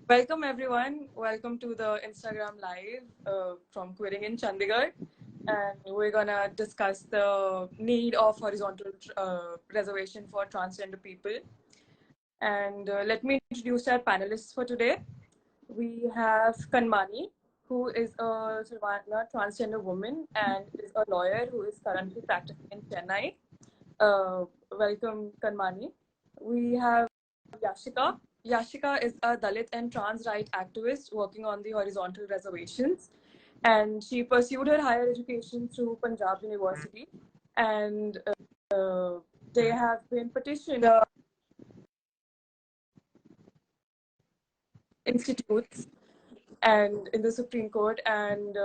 Welcome everyone. Welcome to the Instagram live from Quitting in Chandigarh. And we're gonna discuss the need of horizontal reservation for transgender people. And let me introduce our panelists for today. We have Kanmani, who is a transgender woman and is a lawyer who is currently practicing in Chennai. Welcome, Kanmani. We have Yashika. Yashika is a Dalit and trans right activist working on the horizontal reservations. And she pursued her higher education through Punjab University. And they have been petitioned institutes and in the Supreme Court. And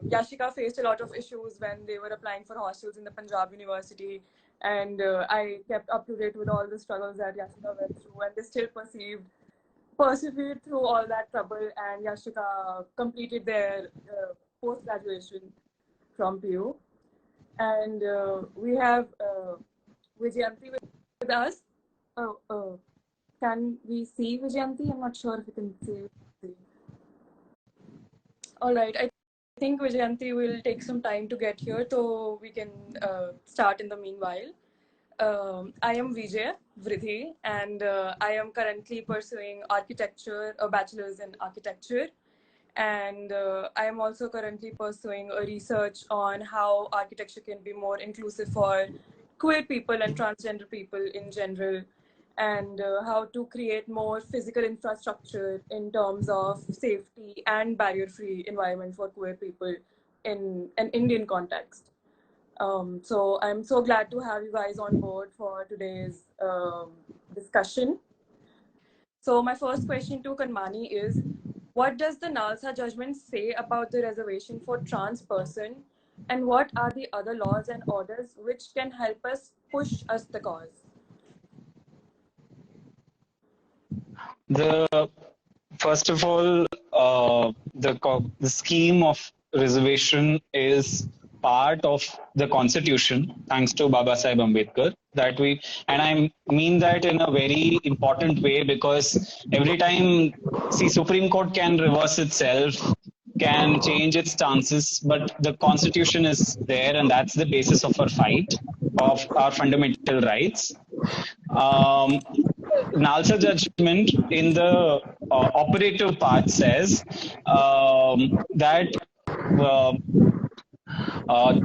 Yashika faced a lot of issues when they were applying for hostels in the Punjab University. And I kept up to date with all the struggles that Yashika went through, and they still persevered through all that trouble. And Yashika completed their post-graduation from PU. And we have Vijayanti with us. Can we see Vijayanti? I'm not sure if we can see. All right. I think Vijayanti will take some time to get here, so we can start in the meanwhile. I am Vridhi, and I am currently pursuing architecture, a bachelor's in architecture. And I am also currently pursuing a research on how architecture can be more inclusive for queer people and transgender people in general, and how to create more physical infrastructure in terms of safety and barrier-free environment for queer people in an Indian context. So I'm so glad to have you guys on board for today's discussion. So my first question to Kanmani is, what does the Nalsa judgment say about the reservation for trans person, and what are the other laws and orders which can help us push us the cause? First of all, the scheme of reservation is part of the Constitution, thanks to Baba Sahib Ambedkar. And I mean that in a very important way, because every time, Supreme Court can reverse itself, can change its stances, but the Constitution is there, and that's the basis of our fight, of our fundamental rights. Nalsa judgment in the operative part says that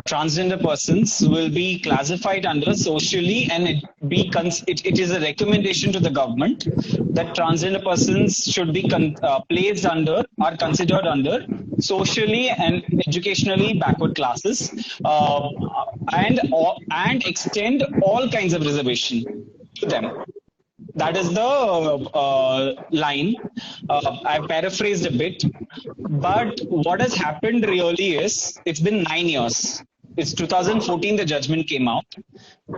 transgender persons will be classified under socially, and it is a recommendation to the government that transgender persons should be placed under or considered under socially and educationally backward classes, and extend all kinds of reservation to them. That is the line. I've paraphrased a bit, but what has happened really is, it's been 9 years. It's 2014 the judgment came out.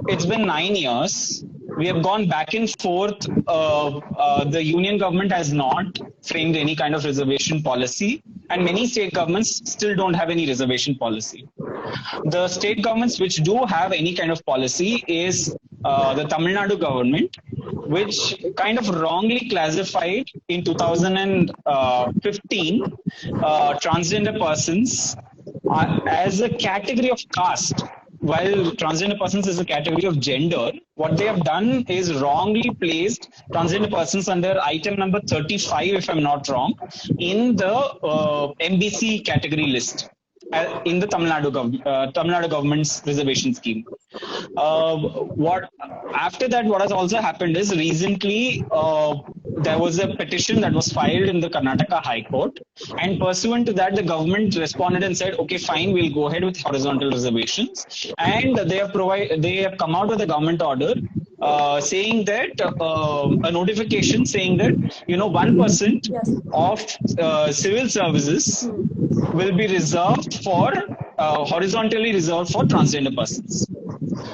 It's been 9 years. We have gone back and forth. The union government has not framed any kind of reservation policy, and many state governments still don't have any reservation policy. The state governments which do have any kind of policy is the Tamil Nadu government, which kind of wrongly classified in 2015 transgender persons as a category of caste, while transgender persons is a category of gender. What they have done is wrongly placed transgender persons under item number 35, if I'm not wrong, in the MBC category list. In the Tamil Nadu government's reservation scheme. After that, what has also happened is, recently there was a petition that was filed in the Karnataka High Court, and pursuant to that, the government responded and said, okay, fine, we'll go ahead with horizontal reservations, and they have come out with a government order saying that a notification saying that 1% of civil services will be reserved for horizontally reserved for transgender persons.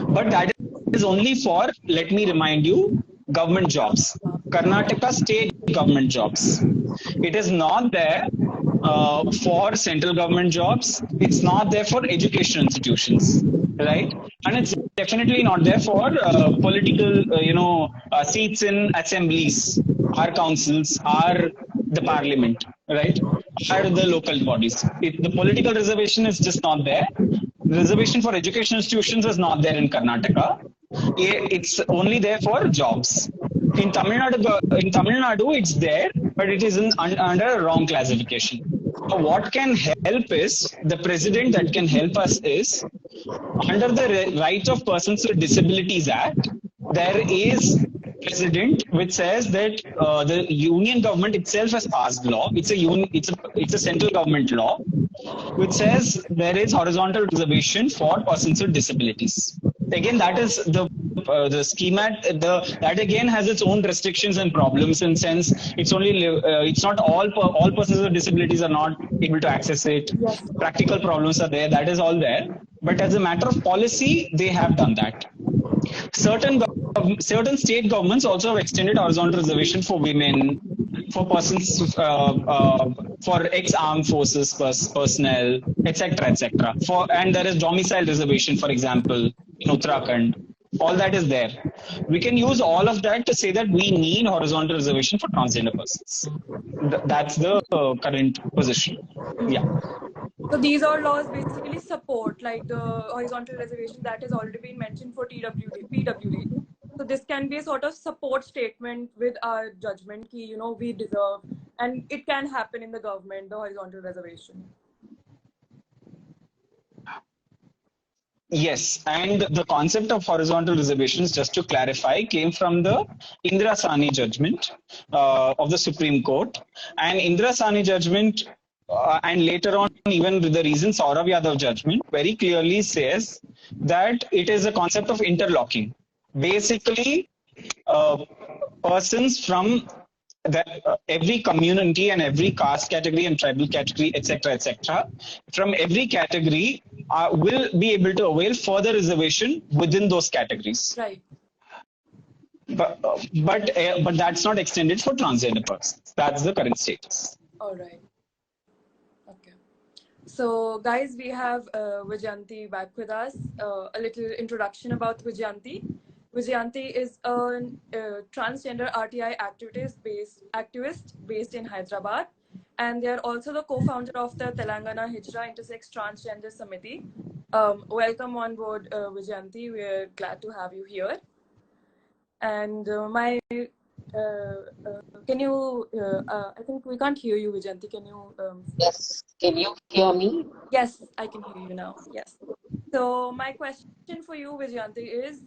But that is only for, let me remind you, government jobs, Karnataka state government jobs. It is not there for central government jobs. It's not there for education institutions, right? And it's definitely not there for political, seats in assemblies. our councils, are the parliament, right? Are the local bodies. The political reservation is just not there. Reservation for education institutions is not there in Karnataka. It's only there for jobs. In Tamil Nadu, it's there, but it is under a wrong classification. So what can help is the president that can help us is under the Rights of Persons with Disabilities Act, there is precedent which says that the union government itself has passed law. It's a central government law which says there is horizontal reservation for persons with disabilities. Again, that is the schemat. That again has its own restrictions and problems in sense it's not all persons with disabilities are not able to access it. Yes. Practical problems are there. That is all there. But as a matter of policy, they have done that. Certain state governments also have extended horizontal reservation for women, for persons, for ex-armed forces personnel, etc., etc. And there is domicile reservation, for example, in Uttarakhand. All that is there. We can use all of that to say that we need horizontal reservation for transgender persons. That's the current position. Yeah. So these are laws basically support like the horizontal reservation that has already been mentioned for PWD. So this can be a sort of support statement with our judgment ki, you know, we deserve, and it can happen in the government, the horizontal reservation. Yes, and the concept of horizontal reservations, just to clarify, came from the Indira Sani judgment of the Supreme Court. And Indira Sani judgment, and later on, even with the recent Saurav Yadav judgment, very clearly says that it is a concept of interlocking. Basically, persons from every community and every caste category and tribal category, etc., from every category will be able to avail further reservation within those categories. Right. But that's not extended for transgender persons. That's the current status. All right. Okay. So, guys, we have Vijayanti back with us. A little introduction about Vijayanti. Vijayanti is a transgender RTI activist based in Hyderabad, and they are also the co-founder of the Telangana Hijra Intersex Transgender Samiti. Welcome on board, Vijayanti. We're glad to have you here. And can you? I think we can't hear you, Vijayanti. Can you? Yes. Can you hear me? Yes, I can hear you now. Yes. So my question for you, Vijayanti, is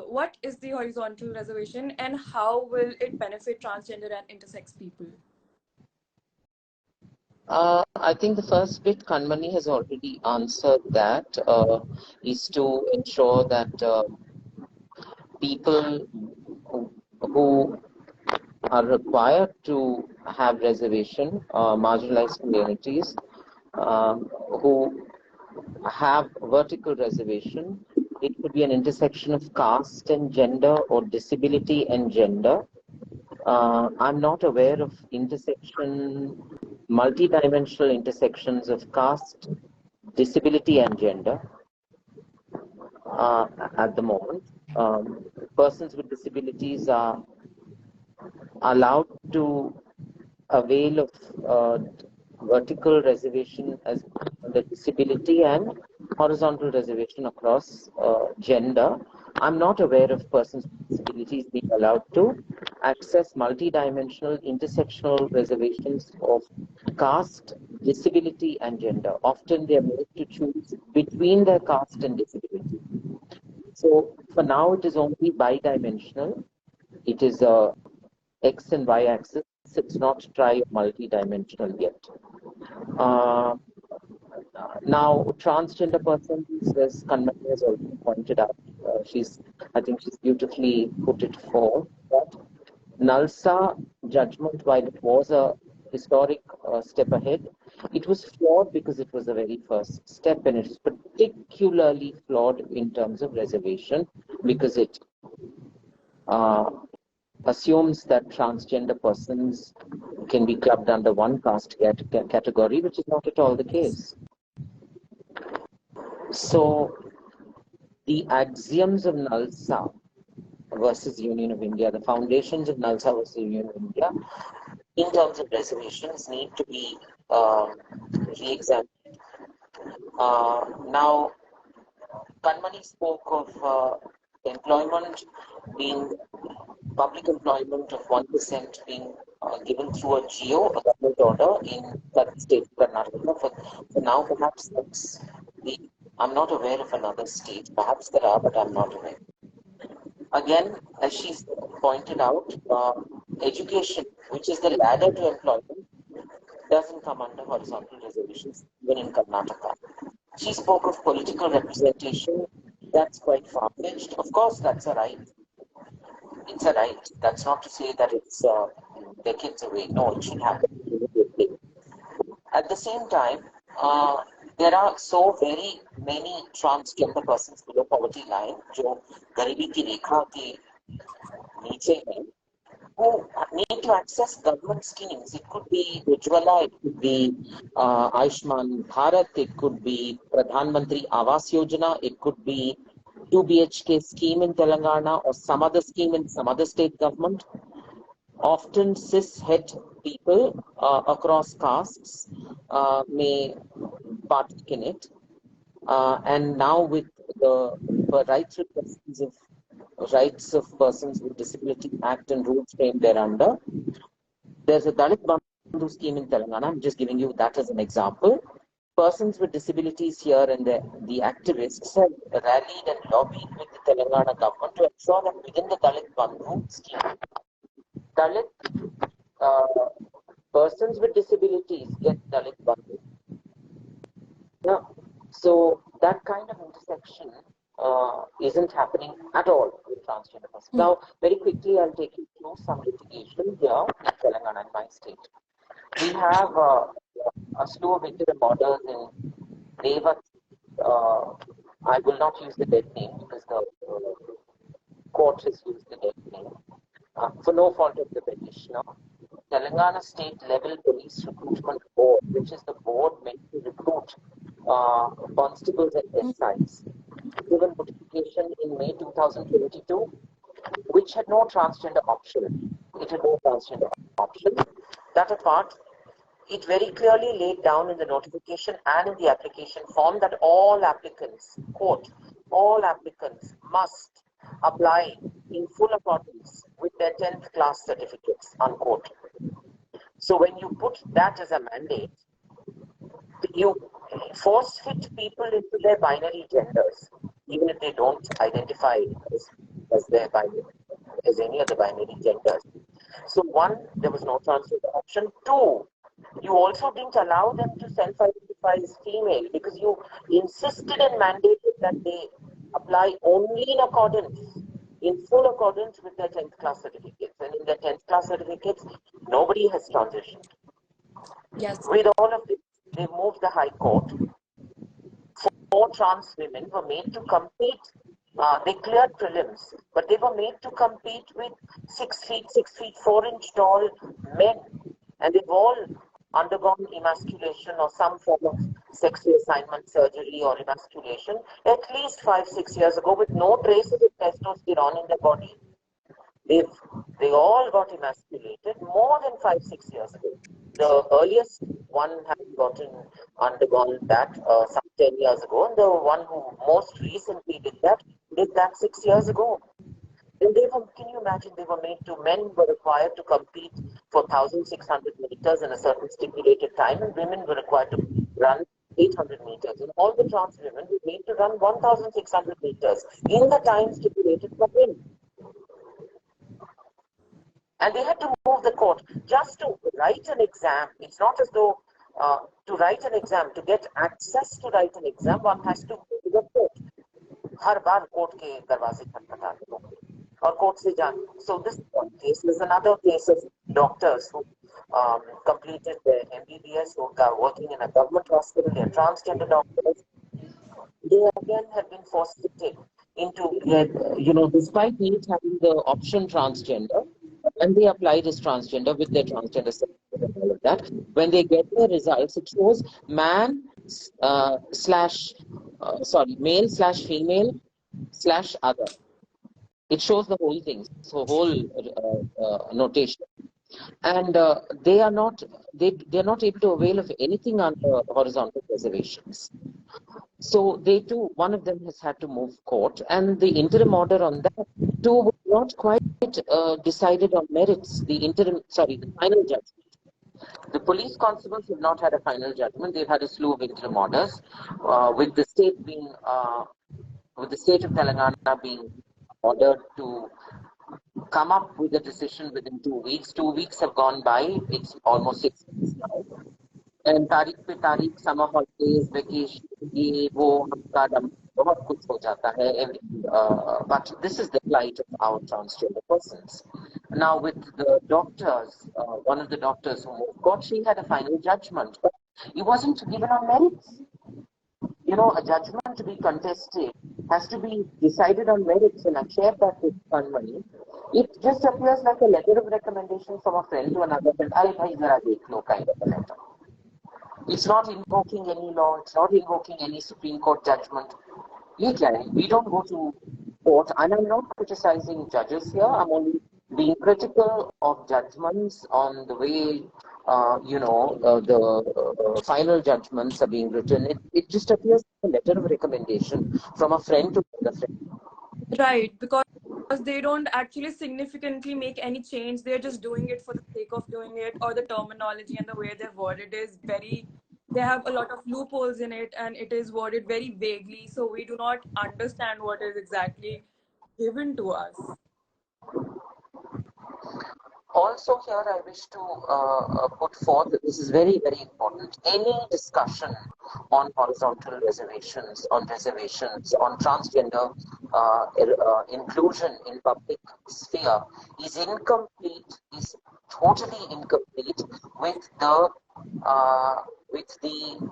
what is the horizontal reservation and how will it benefit transgender and intersex people? I think the first bit Kanmani has already answered that, is to ensure that people who are required to have reservation, marginalized communities, who have vertical reservation. It could be an intersection of caste and gender or disability and gender. I'm not aware of multi-dimensional intersections of caste, disability and gender at the moment. Persons with disabilities are allowed to avail of vertical reservation as the disability and horizontal reservation across gender. I'm not aware of persons with disabilities being allowed to access multi-dimensional intersectional reservations of caste, disability and gender. Often they are made to choose between their caste and disability. So for now it is only bidimensional. It is a X and Y axis. It's not multi-dimensional yet. Now, transgender persons, as Kanmani has already pointed out, I think she's beautifully put it forth, that NALSA judgment, while it was a historic step ahead, it was flawed because it was the very first step, and it is particularly flawed in terms of reservation because it assumes that transgender persons can be clubbed under one caste category, which is not at all the case. So the axioms of NALSA versus Union of India, the foundations of Nalsa versus Union of India, in terms of reservations, need to be re-examined. Now, Kanmani spoke of employment being, public employment of 1% being given through a GO, a government order in the state of Karnataka. For now, perhaps that's I'm not aware of another state. Perhaps there are, but I'm not aware. Again, as she pointed out, education, which is the ladder to employment, doesn't come under horizontal reservations, even in Karnataka. She spoke of political representation. That's quite far-fetched. Of course, that's a right. It's a right. That's not to say that it's decades away. No, it should happen immediately. At the same time, there are so very many transgender persons below poverty line, जो गरीबी की रेखा के नीचे हैं, who need to access government schemes. It could be Ujjwala, it could be Ayushman Bharat, it could be Pradhan Mantri Awas Yojana, it could be 2 BHK scheme in Telangana or some other scheme in some other state government. Often cis-het people across castes may partake in it. And now with the Rights of Persons with Disability Act and rules framed thereunder, there's a Dalit Bandhu scheme in Telangana. I'm just giving you that as an example. Persons with disabilities here and the activists have rallied and lobbied with the Telangana government to ensure that within the Dalit Bandhu scheme, Dalit persons with disabilities get Dalit Bandhu. Yeah. So that kind of intersection isn't happening at all with transgender persons. Now, very quickly, I'll take you through some litigation here in Telangana, in my state. We have a slew of interim orders in Revat. I will not use the dead name because the court has used the dead name. For no fault of the petitioner, Telangana State Level Police Recruitment Board, which is the board meant to recruit constables and SIs, given notification in May 2022, which had no transgender option. It had no transgender option. That apart, it very clearly laid down in the notification and in the application form that all applicants, quote, all applicants must apply in full accordance with their 10th class certificates, unquote. So when you put that as a mandate, you force fit people into their binary genders, even if they don't identify as their binary, as any other binary genders. So one, there was no transgender option. Two, you also didn't allow them to self-identify as female because you insisted and mandated that they apply only in full accordance with their 10th class certificates. And in their 10th class certificates, nobody has transitioned. Yes. With all of this, they moved the High Court. 4 trans women were made to compete. They cleared prelims, but they were made to compete with 6 feet 4 inch tall men. And they've all undergone emasculation or some form of sexual assignment surgery or emasculation at least 5-6 years ago with no traces of testosterone in their body. They all got emasculated more than 5-6 years ago. The earliest one had undergone that some 10 years ago, and the one who most recently did that 6 years ago. And can you imagine, men were required to compete for 1,600 meters in a certain stipulated time, and women were required to run 800 meters. And all the trans women were made to run 1,600 meters in the time stipulated for men. And they had to move the court just to write an exam. It's not as though to write an exam, to get access to write an exam, one has to go to the court. Her bar court के दरवाजे खटखटाते होंगे और court से जान. So this is one case. There's another case of doctors who completed their MBBS, who are working in a government hospital. They're transgender doctors. They again have been forced to take into, despite NEET having the option transgender, and they applied as transgender with their transgender certificate and all of that. When they get their results, it shows male/female/other. It shows the whole thing, so whole notation. And they're not able to avail of anything under horizontal reservations. So they too, one of them has had to move court, and the interim order on that too was not quite decided on merits. The final judgment. The police constables have not had a final judgment. They've had a slew of interim orders, with the state being, with the state of Telangana being ordered to come up with a decision within 2 weeks. 2 weeks have gone by. It's almost 6 weeks now. And तारीख पे तारीख, summer holidays, vacation, ये वो हफ्ता दम बहुत कुछ हो जाता है. But this is the plight of our transgender persons. Now with the doctors, one of the doctors who moved court, she had a final judgment, but it wasn't given on merits. You know, a judgment to be contested has to be decided on merits, and I share that with Kanmani. It just appears like a letter of recommendation from a friend to another friend. Arey bhai zara dekh lo, kind of a letter. It's not invoking any law. It's not invoking any Supreme Court judgment. We don't go to court, and I'm not criticizing judges here. I'm only being critical of judgments on the way, the final judgments are being written. It just appears like a letter of recommendation from a friend to another friend. Right, because they don't actually significantly make any change. They're just doing it for the sake of doing it, or the terminology and the way they're worded is very, they have a lot of loopholes in it, and it is worded very vaguely, so we do not understand what is exactly given to us. Also here I wish to put forth that this is very, very important. Any discussion on horizontal reservations, on transgender inclusion in public sphere is incomplete, is totally incomplete with the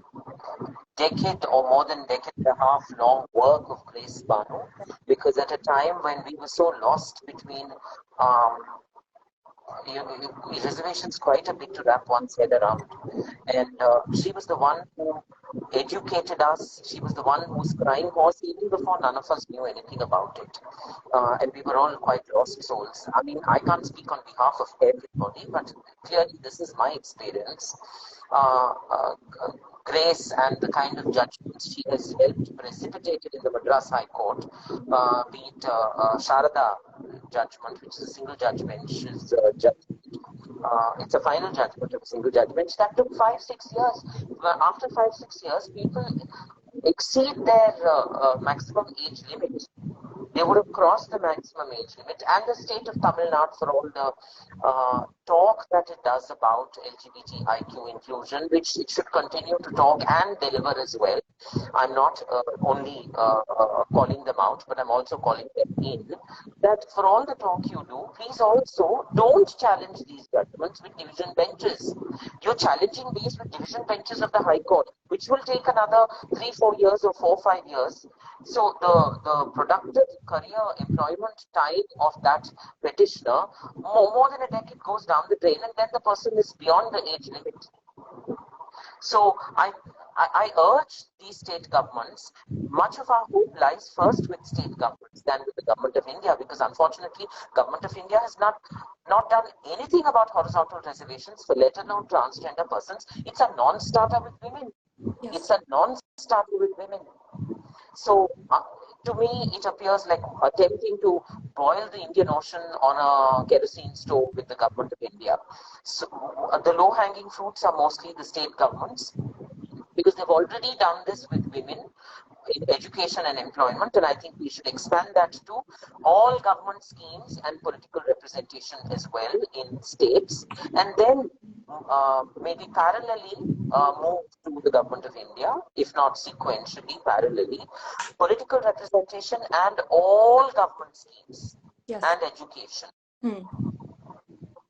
decade or more than decade and a half long work of Grace Banu, because at a time when we were so lost between reservations, quite a bit to wrap one's head around. And she was the one who educated us. She was the one who was crying horse even before none of us knew anything about it. And we were all quite lost souls. I mean, I can't speak on behalf of everybody, but clearly this is my experience. Grace and the kind of judgments she has helped precipitated in the Madras High Court, be it Sharada judgment, which is a single judge bench's judgment. It's a final judgment of a single judge bench. That took 5-6 years. After 5-6 years, people exceed their maximum age limit. They would have crossed the maximum age limit, and the state of Tamil Nadu, for all the talk that it does about LGBTIQ inclusion, which it should continue to talk and deliver as well. I'm not only calling them out, but I'm also calling them in, that for all the talk you do, please also don't challenge these judgments with division benches. You're challenging these with division benches of the High Court, which will take another 3-4 years or 4-5 years. So the productive career employment time of that petitioner, more than a decade, goes down the drain, and then the person is beyond the age limit. So I urge these state governments, much of our hope lies first with state governments than with the government of India, because unfortunately, government of India has not done anything about horizontal reservations for let alone transgender persons. It's a non-starter with women. Yes. It's a non-starter with women. So to me, it appears like attempting to boil the Indian Ocean on a kerosene stove with the government of India. So the low-hanging fruits are mostly the state governments, because they've already done this with women in education and employment, and I think we should expand that to all government schemes and political representation as well in states, and then maybe parallelly move to the government of India, if not sequentially, parallelly, political representation and all government schemes. Yes. And education.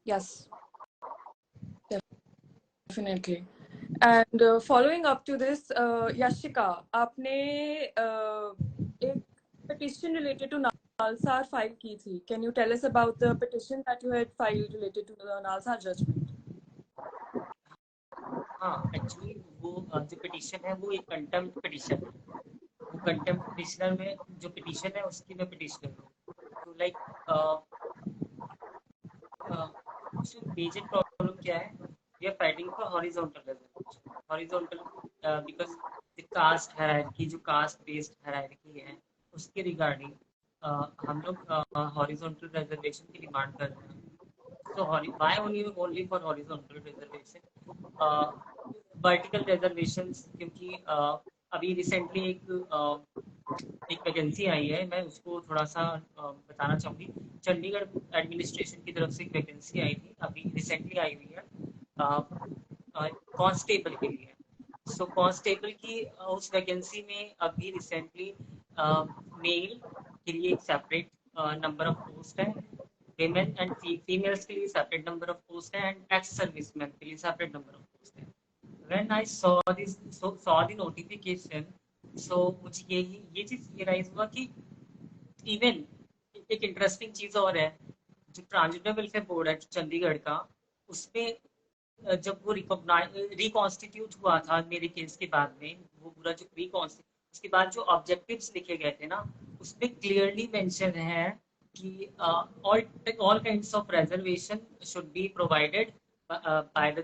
Yes, definitely. And following up to this, Yashika, आपने एक petition related to Nalsar file की थी. Can you tell us about the petition that you had filed related to the Nalsar judgment? हाँ, actually वो जो petition है वो एक कंटेम्प्ट पिटीशन है. वो कंटेम्प्ट पिटीशनर में जो पिटीशन है उसकी मैं पिटीशनर हूँ. तो लाइक मेजर प्रॉब्लम क्या है, we are fighting for horizontal reservation, horizontal because the caste hierarchy, जो कास्ट बेस्ड हायरार्की है उसके रिगार्डिंग हम लोग हॉरिजॉन्टल रिजर्वेशन की डिमांड कर रहे हैं. So why only for horizontal reservation? Vertical reservations क्योंकि अभी रिसेंटली एक वैकेंसी आई है, मैं उसको थोड़ा सा बताना चाहूँगी. चंडीगढ़ एडमिनिस्ट्रेशन की तरफ से एक वैकेंसी आई थी, अभी रिसेंटली आई हुई है कांस्टेबल के लिए. सो कांस्टेबल की उस वैकेंसी में अभी रिसेंटली मेल के लिए एक सेपरेट नंबर ऑफ पोस्ट है, women and females के लिए सेपरेट नंबर ऑफ पोस्ट है, एंड एक्स सर्विसमैन के लिए सेपरेट नंबर ऑफ पोस्ट है. When I saw the notification, so मुझे ये चीज रियलाइज हुआ कि इवन एक इंटरेस्टिंग चीज और है, जो ट्रांसजेंडर वेलफेयर बोर्ड है चंडीगढ़ का, उसमें जब वो रिकॉन्स्टिट्यूट हुआ था मेरे केस के बाद में, वो पूरा जो रिकॉन्स्टिट्यूट उसके बाद जो ऑब्जेक्टिव्स लिखे गए थे ना, उसमें क्लियरली मेंशन है कि all kinds of reservation should be provided by the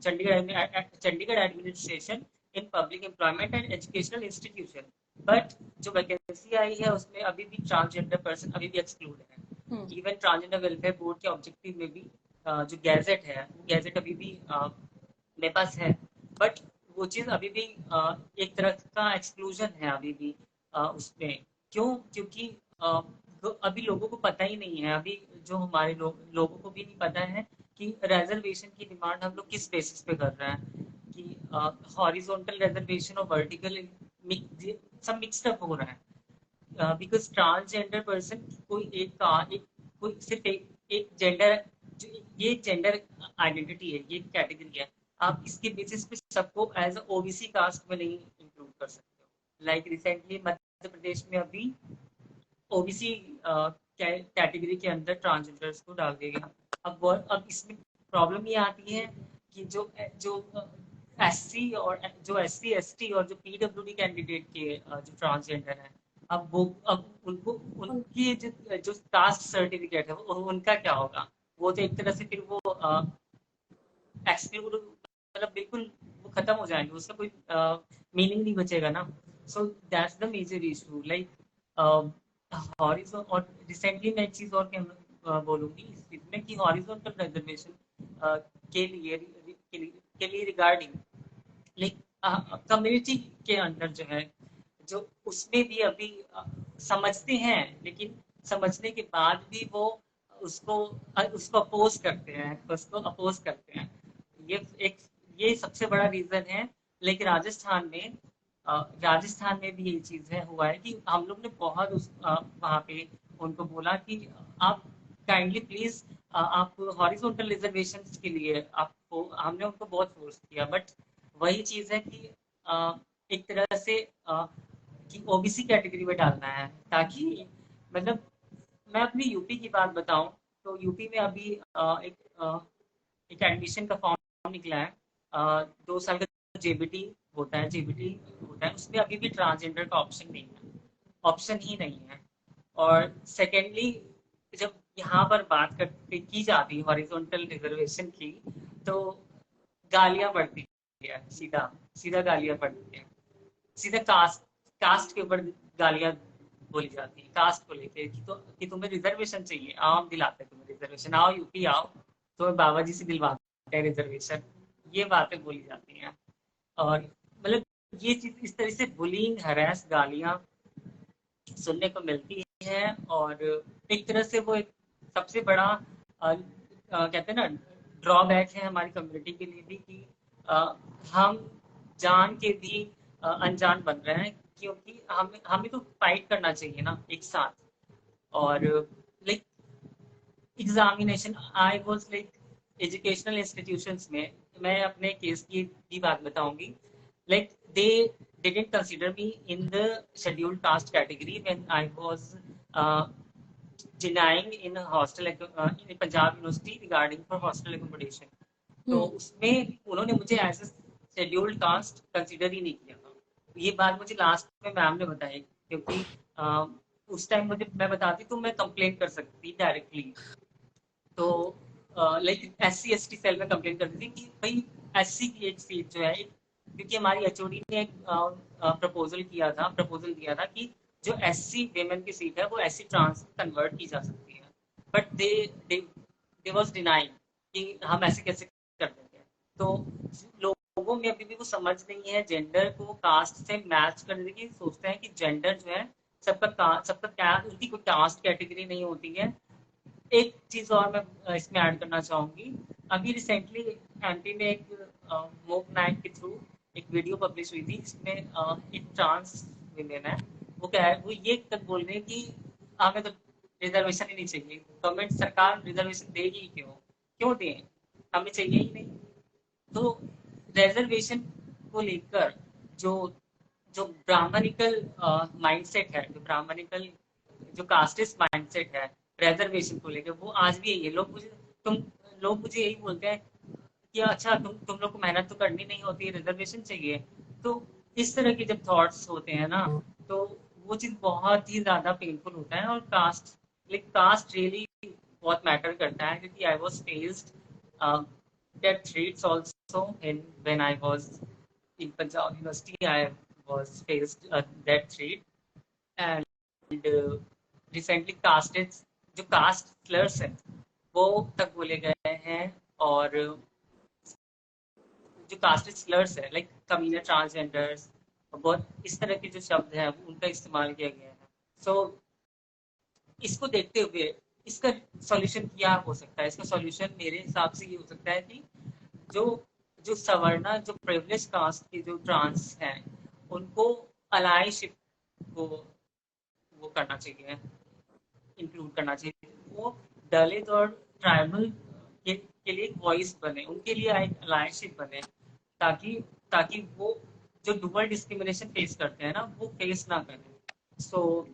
Chandigarh administration in public employment and educational institution. But जो वैकेंसी आई है उसमें अभी भी ट्रांसजेंडर पर्सन अभी भी एक्सक्लूड है. इवन ट्रांसजेंडर वेलफेयर बोर्ड के ऑब्जेक्टिव में भी जो गैजेट है, वो गैजेट अभी भी मेरे पास है, बट वो चीज अभी भी एक तरह का एक्सक्लूजन है अभी भी उसमें. क्यों? क्योंकि अभी लोगों को पता ही नहीं है, अभी जो हमारे लोगों को भी नहीं पता है कि रिजर्वेशन की डिमांड हम लोग किस बेसिस पे कर रहे हैं, कि हॉरिजॉन्टल रिजर्वेशन और वर्टिकल सब मिक्सड अप हो रहा है. बिकॉज ट्रांसजेंडर पर्सन कोई सिर्फ एक जेंडर, ये जेंडर आइडेंटिटी है, ये कैटेगरी है, आप इसके बेसिस पे सबको एज ओबीसी कास्ट में नहीं इंक्लूड कर सकते हो. लाइक रिसेंटली मध्य प्रदेश में अभी ओबीसी कैटेगरी के अंदर ट्रांसजेंडर्स को डाल दिया गया. अब इसमें प्रॉब्लम ये आती है कि जो जो एससी और जो एससी एसटी और जो पीडब्ल्यूडी कैंडिडेट के जो ट्रांसजेंडर है, अब उनको उनकी जो कास्ट सर्टिफिकेट है वो उनका क्या होगा? वो तो एक तरह से फिर वो एक्सक्लूड, मतलब बिल्कुल वो खत्म हो जाएंगे, उसका कोई मीनिंग नहीं बचेगा ना. So that's the major issue. Like horizontal, और रिसेंटली मैं एक चीज और बोलूंगी इसमें कि हॉरिजॉन्टल रिजर्वेशन के लिए रिगार्डिंग लाइक कम्युनिटी के अंदर जो है, जो उसमें भी अभी समझते हैं, लेकिन समझने के बाद भी वो उसको अपोज करते हैं. ये सबसे बड़ा रीजन है. लेकिन राजस्थान में भी ये चीज हुआ है कि हम लोग ने बहुत वहाँ पे उनको बोला कि आप काइंडली प्लीज आप हॉरिजॉन्टल रिजर्वेशंस के लिए आपको, हमने उनको बहुत फोर्स किया, बट वही चीज है कि एक तरह से कि ओबीसी कैटेगरी में डालना है, ताकि मतलब मैं अपनी यूपी की बात बताऊं तो यूपी में अभी एक एडमिशन का फॉर्म निकला है. 2 साल का जेबीटी होता है, उसमें अभी भी ट्रांसजेंडर का ऑप्शन ही नहीं है. और सेकेंडली, जब यहाँ पर बात की जाती है हॉरिजॉन्टल रिजर्वेशन की, तो गालियां पड़ती है, सीधा गालियां पड़ती है, सीधा कास्ट के ऊपर गालियां बोली जाती है, कास्ट को लेकर कि तुम्हें रिजर्वेशन चाहिए, आओ हम दिलाते हैं तुम्हें रिजर्वेशन, आओ यूपी आओ, तुम्हें बाबा जी से दिलवाते हैं रिजर्वेशन. ये बातें बोली जाती हैं. और मतलब ये चीज इस तरह से बुलिंग, हरास, गालियां सुनने को मिलती है. और एक तरह से वो एक सबसे बड़ा कहते हैं ना ड्रॉबैक है हमारी कम्युनिटी के लिए भी, कि हम जान के भी अनजान बन रहे हैं, क्योंकि हमें तो फाइट करना चाहिए ना एक साथ. और like examination, I was like educational institutions में, मैं अपने केस की भी बात बताऊंगी. Like they didn't consider me in the scheduled caste category when I was denying in hostel in Punjab University regarding for hostel accommodation. तो उसमें उन्होंने मुझे as a scheduled caste consider ही नहीं किया था. ये बात मुझे लास्ट में मैम ने बताई, क्योंकि उस टाइम मुझे मैं बताती तो मैं कंप्लेन कर सकती डायरेक्टली। तो लाइक SC ST सेल में कंप्लेन करती थी कि भाई SC की एक सीट जो है, क्योंकि हमारी HOD ने एक प्रपोजल दिया था कि जो SC वेमेन की सीट है वो SC ट्रांस कन्वर्ट की जा सकती है, बट दे वाज डिनाइंग कि हम ऐसे कैसे कर देंगे। तो लोगों में अभी भी वो समझ नहीं है जेंडर को कास्ट से मैच करने की, सोचते हैं कि जेंडर जो है सबका क्या, उनकी कोई कास्ट कैटेगरी नहीं होती है। एक चीज और मैं इसमें ऐड करना चाहूंगी। अभी रिसेंटली MP में एक मोक नाइट के थ्रू एक वीडियो पब्लिश हुई थी जिसमें एक ट्रांस विमेन है, वो क्या है, वो ये तक बोल रहे हैं कि हमें तो रिजर्वेशन ही नहीं चाहिए, गवर्नमेंट सरकार रिजर्वेशन देगी ही क्यों, क्यों दें, हमें चाहिए ही नहीं। तो रिजर्वेशन को लेकर जो जो ब्राह्मणिकल माइंडसेट है, जो ब्राह्मणिकल जो कास्टिस्ट माइंडसेट है रिजर्वेशन को लेकर, वो आज भी यही है। तुम लोग मुझे यही बोलते हैं कि अच्छा तुम लोग को मेहनत तो करनी नहीं होती, रिजर्वेशन चाहिए। तो इस तरह के जब थॉट्स होते हैं ना, तो वो चीज बहुत ही ज्यादा पेनफुल होता है। और कास्ट रियली बहुत मैटर करता है, क्योंकि I was faced that threats also in when I was in Punjab University. I was faced that threat, and recently casted जो कास्ट स्लर्स हैं वो तक बोले गए हैं। और जो कास्ट स्लर्स है लाइक कमीना, ट्रांसजेंडर्स, बहुत इस तरह के जो शब्द हैं उनका इस्तेमाल किया गया है। सो इसको देखते हुए इसका सॉल्यूशन क्या हो सकता है? इसका सॉल्यूशन मेरे हिसाब से ये हो सकता है कि जो जो सवर्णा, जो प्रिविलेज कास्ट के जो ट्रांस हैं, उनको अलाइशिप को वो करना चाहिए, इंक्लूड करना चाहिए। वो दलित और ट्राइबल के लिए एक वॉइस बने, उनके लिए एक अलायंसशिप बने, ताकि ताकि वो जो डुअल डिस्क्रिमिनेशन फेस करते हैं ना, वो फेस ना करें। सो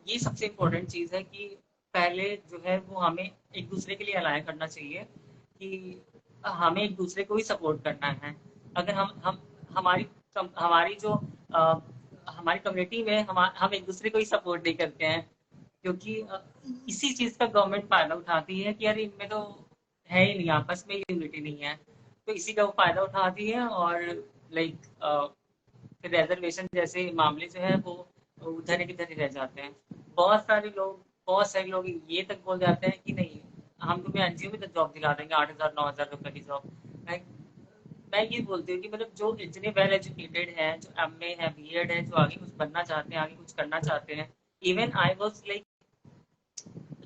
ये सबसे इम्पोर्टेंट चीज़ है कि पहले जो है वो हमें एक दूसरे के लिए अलाय करना चाहिए कि हमें एक दूसरे को ही सपोर्ट करना है। अगर हम हमारी हमारी जो हमारी कम्युनिटी में हम एक दूसरे को ही सपोर्ट नहीं करते हैं, क्योंकि इसी चीज़ का गवर्नमेंट फायदा उठाती है कि यार इनमें तो है ही नहीं, आपस में यूनिटी नहीं है, तो इसी का वो फायदा उठाती है। और लाइक रिजर्वेशन जैसे मामले जो है वो उधर की उधर ही रह जाते हैं। बहुत सारे लोग ये तक बोल जाते हैं कि नहीं, हम तुम्हें NGO में तो जॉब दिला देंगे, 8,000 9,000 रुपए की जॉब। मैं ये बोलती हूँ कि मतलब जो इतने वेल एजुकेटेड हैं, जो MA है, B.Ed है, जो आगे कुछ बनना चाहते हैं, आगे कुछ करना चाहते हैं। Even I was like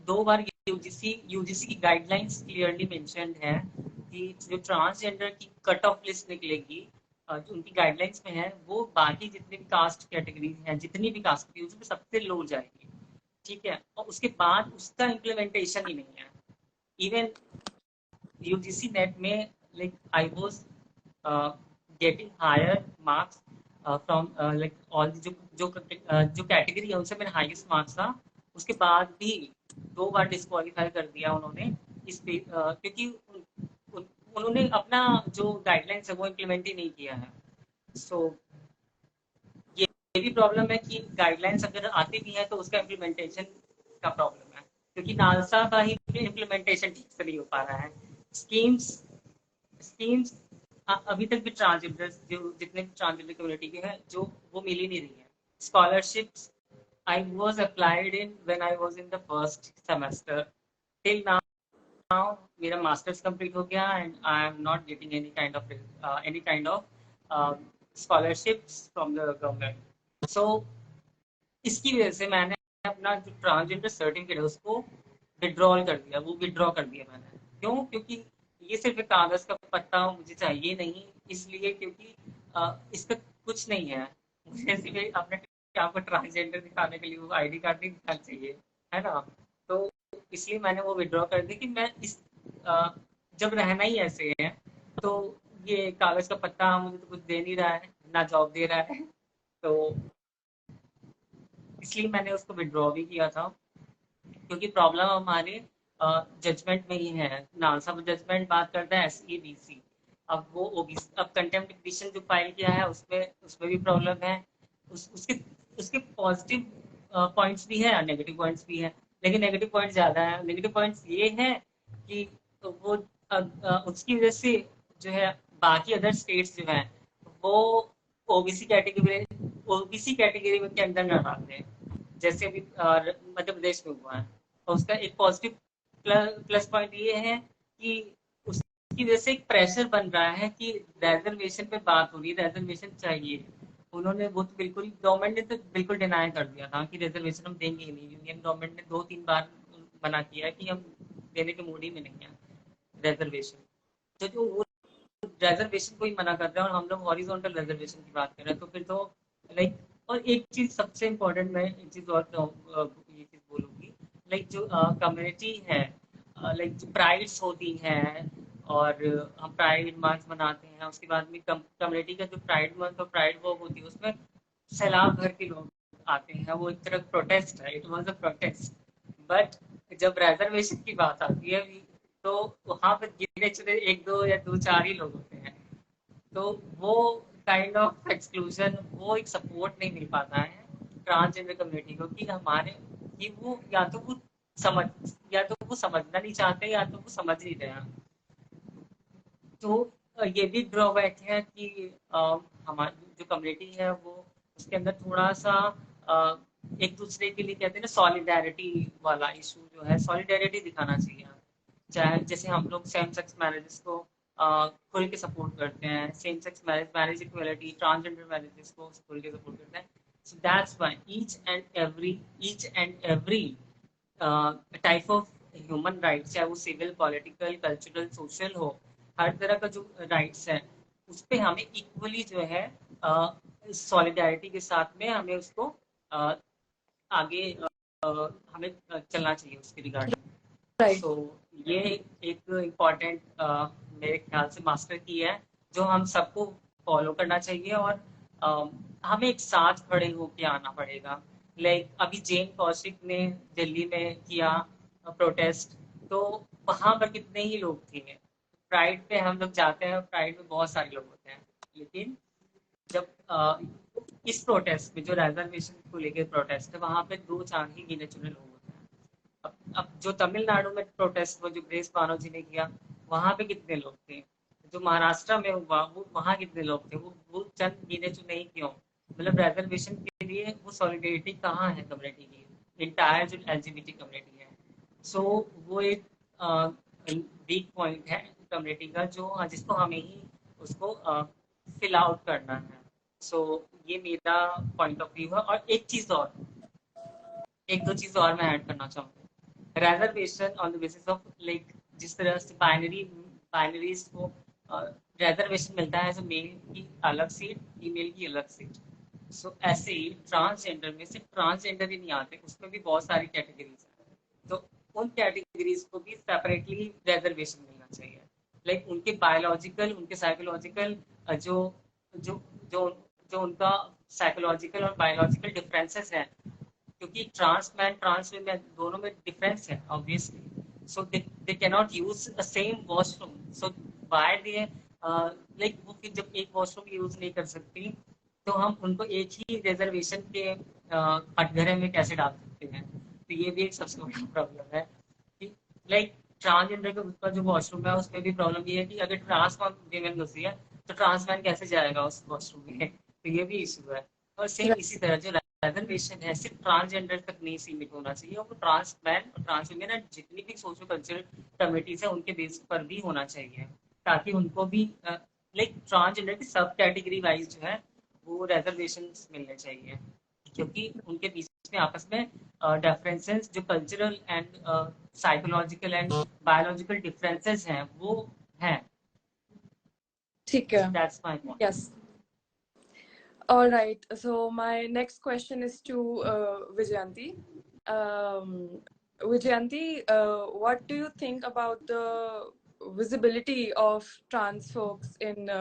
2 bar UGC की गाइडलाइंस क्लियरली मेंशन्ड है कि जो ट्रांसजेंडर की कट ऑफ लिस्ट निकलेगी, जो उनकी गाइडलाइंस में है, वो बाकी जितने भी कास्ट कैटेगरीज हैं, जितनी भी कास्ट की, उसमें सबसे लो जाएगी। ठीक है, और उसके बाद उसका इम्प्लीमेंटेशन ही नहीं है। इवन UGC नेट में like I was getting higher marks from like all जो कैटेगरी है उनसे मेरा हाईएस्ट मार्क्स था। उसके बाद भी 2 बार डिस्क्वालीफाई कर दिया उन्होंने इस पे, क्योंकि उन्होंने अपना जो गाइडलाइंस है वो इम्प्लीमेंट ही नहीं किया है। सो ये भी प्रॉब्लम है कि गाइडलाइंस अगर आती भी है तो उसका इम्प्लीमेंटेशन का प्रॉब्लम है, क्योंकि नालसा का ही इम्प्लीमेंटेशन ठीक से नहीं हो पा रहा है। स्कीम्स स्कीम्स अभी तक भी ट्रांसजेंडर जो जितने भी ट्रांसजेंडर कम्युनिटी के हैं जो वो मिल ही नहीं रही है। Scholarships I was applied in when I was in the first semester, till now मेरा मास्टर्स कंप्लीट हो गया and I am not getting any kind of scholarships from the government. So इसकी वजह से मैंने अपना जो ट्रांसजेंडर सर्टिफिकेट है उसको विड्रॉल कर दिया, वो विड्रॉ कर दिया मैंने। क्यों? क्योंकि ये सिर्फ एक कागज का पत्ता मुझे चाहिए नहीं, इसलिए क्योंकि इसका कुछ नहीं है। मुझे सिर्फ अपने आपको ट्रांसजेंडर दिखाने के लिए वो ID कार्ड नहीं दिखाना चाहिए, है ना? तो इसलिए मैंने वो विड्रॉ कर दी कि मैं जब रहना ही ऐसे है तो ये कागज का पत्ता मुझे तो कुछ दे नहीं रहा है, ना जॉब दे रहा है, तो इसलिए मैंने उसको विड्रॉ भी किया था। क्योंकि प्रॉब्लम हमारे जजमेंट में ही है। नालसा जजमेंट बात करता है SEBC, अब वो OBC, अब कंटेम्प्ट पिटीशन जो फाइल किया है उसमें उसमें भी प्रॉब्लम है। उसके उसके पॉजिटिव पॉइंट्स भी है, नेगेटिव पॉइंट्स भी है, लेकिन नेगेटिव पॉइंट्स ज्यादा है। नेगेटिव पॉइंट्स ये है कि वो उसकी वजह से जो है बाकी अदर स्टेट्स जो हैं वो ओबीसी कैटेगरी के अंदर न आते हैं, जैसे अभी मध्य प्रदेश में हुआ है। और उसका एक पॉजिटिव प्लस पॉइंट ये है कि उसकी वजह से एक प्रेशर बन रहा है कि रिजर्वेशन पे बात हो रही है, रिजर्वेशन चाहिए। उन्होंने वो तो बिल्कुल, गवर्नमेंट ने तो बिल्कुल डिनाई कर दिया था कि रिजर्वेशन हम देंगे ही नहीं। यूनियन गवर्नमेंट ने 2-3 बार मना किया है कि हम देने के मूड ही में नहीं है रिजर्वेशन। तो जो वो रिजर्वेशन को ही मना कर रहे हैं और हम लोग हॉरिजॉन्टल रिजर्वेशन की बात कर रहे हैं, तो फिर तो लाइक। और एक चीज सबसे इम्पोर्टेंट, मैं एक चीज और ये चीज बोलूंगी, लाइक जो कम्युनिटी है, लाइक जो प्राइड्स होती हैं, और हम प्राइड मंथ मनाते हैं, उसके बाद में कम्युनिटी का जो प्राइड मंथ और प्राइड वॉक होती है उसमें सैलाब भर के लोग आते हैं। वो एक तरह प्रोटेस्ट है, it was a protest. But जब रिजर्वेशन की बात आती है तो वहां पर गिने चुने एक दो या दो चार ही लोग होते हैं। तो वो काइंड ऑफ एक्सक्लूजन, वो एक सपोर्ट नहीं मिल पाता है ट्रांसजेंडर कम्युनिटी को, कि हमारे कि वो समझ या तो वो समझना नहीं चाहते या तो वो समझ नहीं रहे हैं। तो ये भी ड्रॉबैक है कि हमारी जो कम्युनिटी है वो उसके अंदर थोड़ा सा अ, एक दूसरे के लिए कहते हैं ना, सॉलिडेरिटी वाला इशू जो है, सॉलिडेरिटी दिखाना चाहिए। चाहे जैसे हम लोग सेम सेक्स मैरिजेस को खुल के सपोर्ट करते हैं, same sex marriage equality, transgender marriages को खुल के सपोर्ट करते हैं। So that's why each and every type of human rights, चाहे वो सिविल, पॉलिटिकल, कल्चरल, सोशल हो, हर तरह का जो राइट्स है उस पर हमें इक्वली जो है सॉलिडारिटी के साथ में हमें उसको uh, आगे हमें चलना चाहिए उसके रिगार्डिंग। Right. सो ये एक इम्पॉर्टेंट मेरे ख्याल से मास्टर की है, जो हम सबको फॉलो करना चाहिए। और हमें एक साथ खड़े होके आना पड़ेगा। लाइक अभी जैन कौशिक ने दिल्ली में किया प्रोटेस्ट, तो वहां पर कितने ही लोग थे। प्राइड पे हम लोग जाते हैं, प्राइड में बहुत सारे लोग होते हैं, लेकिन जब इस प्रोटेस्ट में जो रिजर्वेशन को लेकर प्रोटेस्ट है, वहां पे दो चार ही गिने चुने लोग होते हैं। अब जो तमिलनाडु में प्रोटेस्ट वो जो ग्रेस बानो जी ने किया, वहां पे कितने लोग थे। जो महाराष्ट्र में हुआ वो वहां कितने लोग थे, वो चंद गिने चुने ही क्यों। मतलब रिजर्वेशन के लिए वो सॉलिडेरिटी कहाँ है कम्युनिटी की, इंटायर जो एलजीबीटी कम्युनिटी है। सो वो एक वीक पॉइंट है कम्युनिटी का, जो जिसको हमें ही उसको फिल आउट करना है। सो ये मेरा पॉइंट ऑफ व्यू है। और एक दो चीज और मैं ऐड करना चाहूंगा। Reservation on the basis of like, जिस तरह से बाइनरीज को रिजर्वेशन मिलता है, मेल की अलग सीट, फीमेल की अलग सीट। सो ऐसे ही ट्रांसजेंडर में सिर्फ ट्रांसजेंडर ही नहीं आते, उसमें भी बहुत सारी कैटेगरीज हैं। तो उन कैटेगरीज को भी सेपरेटली रिजर्वेशन मिलना चाहिए। लाइक उनके बायोलॉजिकल, उनके साइकोलॉजिकल, जो जो जो जो उनका साइकोलॉजिकल और बायोलॉजिकल डिफरेंसेस हैं, क्योंकि ट्रांस मैन ट्रांस वीमेन दोनों में डिफरेंस है obviously. So they can not use the same washroom. So by they like वो फिर जब एक वॉशरूम यूज नहीं कर सकती, तो हम उनको एक ही रिजर्वेशन के कटघरे में कैसे डाल सकते हैं। तो ये भी एक सबसे बड़ा प्रॉब्लम है कि लाइक ट्रांसजेंडर का जो वॉशरूम है उसमें भी प्रॉब्लम ये है कि अगर ट्रांस वीमेन घुसी है तो ट्रांस मैन कैसे जाएगा उस वॉशरूम में। तो ये भी इशू है। और सेम Right. इसी तरह जो रिजर्वेशन है सिर्फ ट्रांसजेंडर तक नहीं सीमित होना चाहिए, वो ट्रांस मैन और ट्रांस वुमेन और जितनी भी सोशो कल्चरल कम्युनिटीज है उनके बेस पर भी होना चाहिए, ताकि उनको भी लाइक ट्रांसजेंडर की सब कैटेगरी वाइज जो है वो रिजर्वेशन मिलने चाहिए। क्योंकि उनके बीच में आपस में डिफरेंसेस, जो cultural and psychological and biological differences हैं वो हैं। ठीक है. That's my point. Yes. All right. So my next question is to Vijayanti. Vijayanti, what do you think about the visibility of trans folks in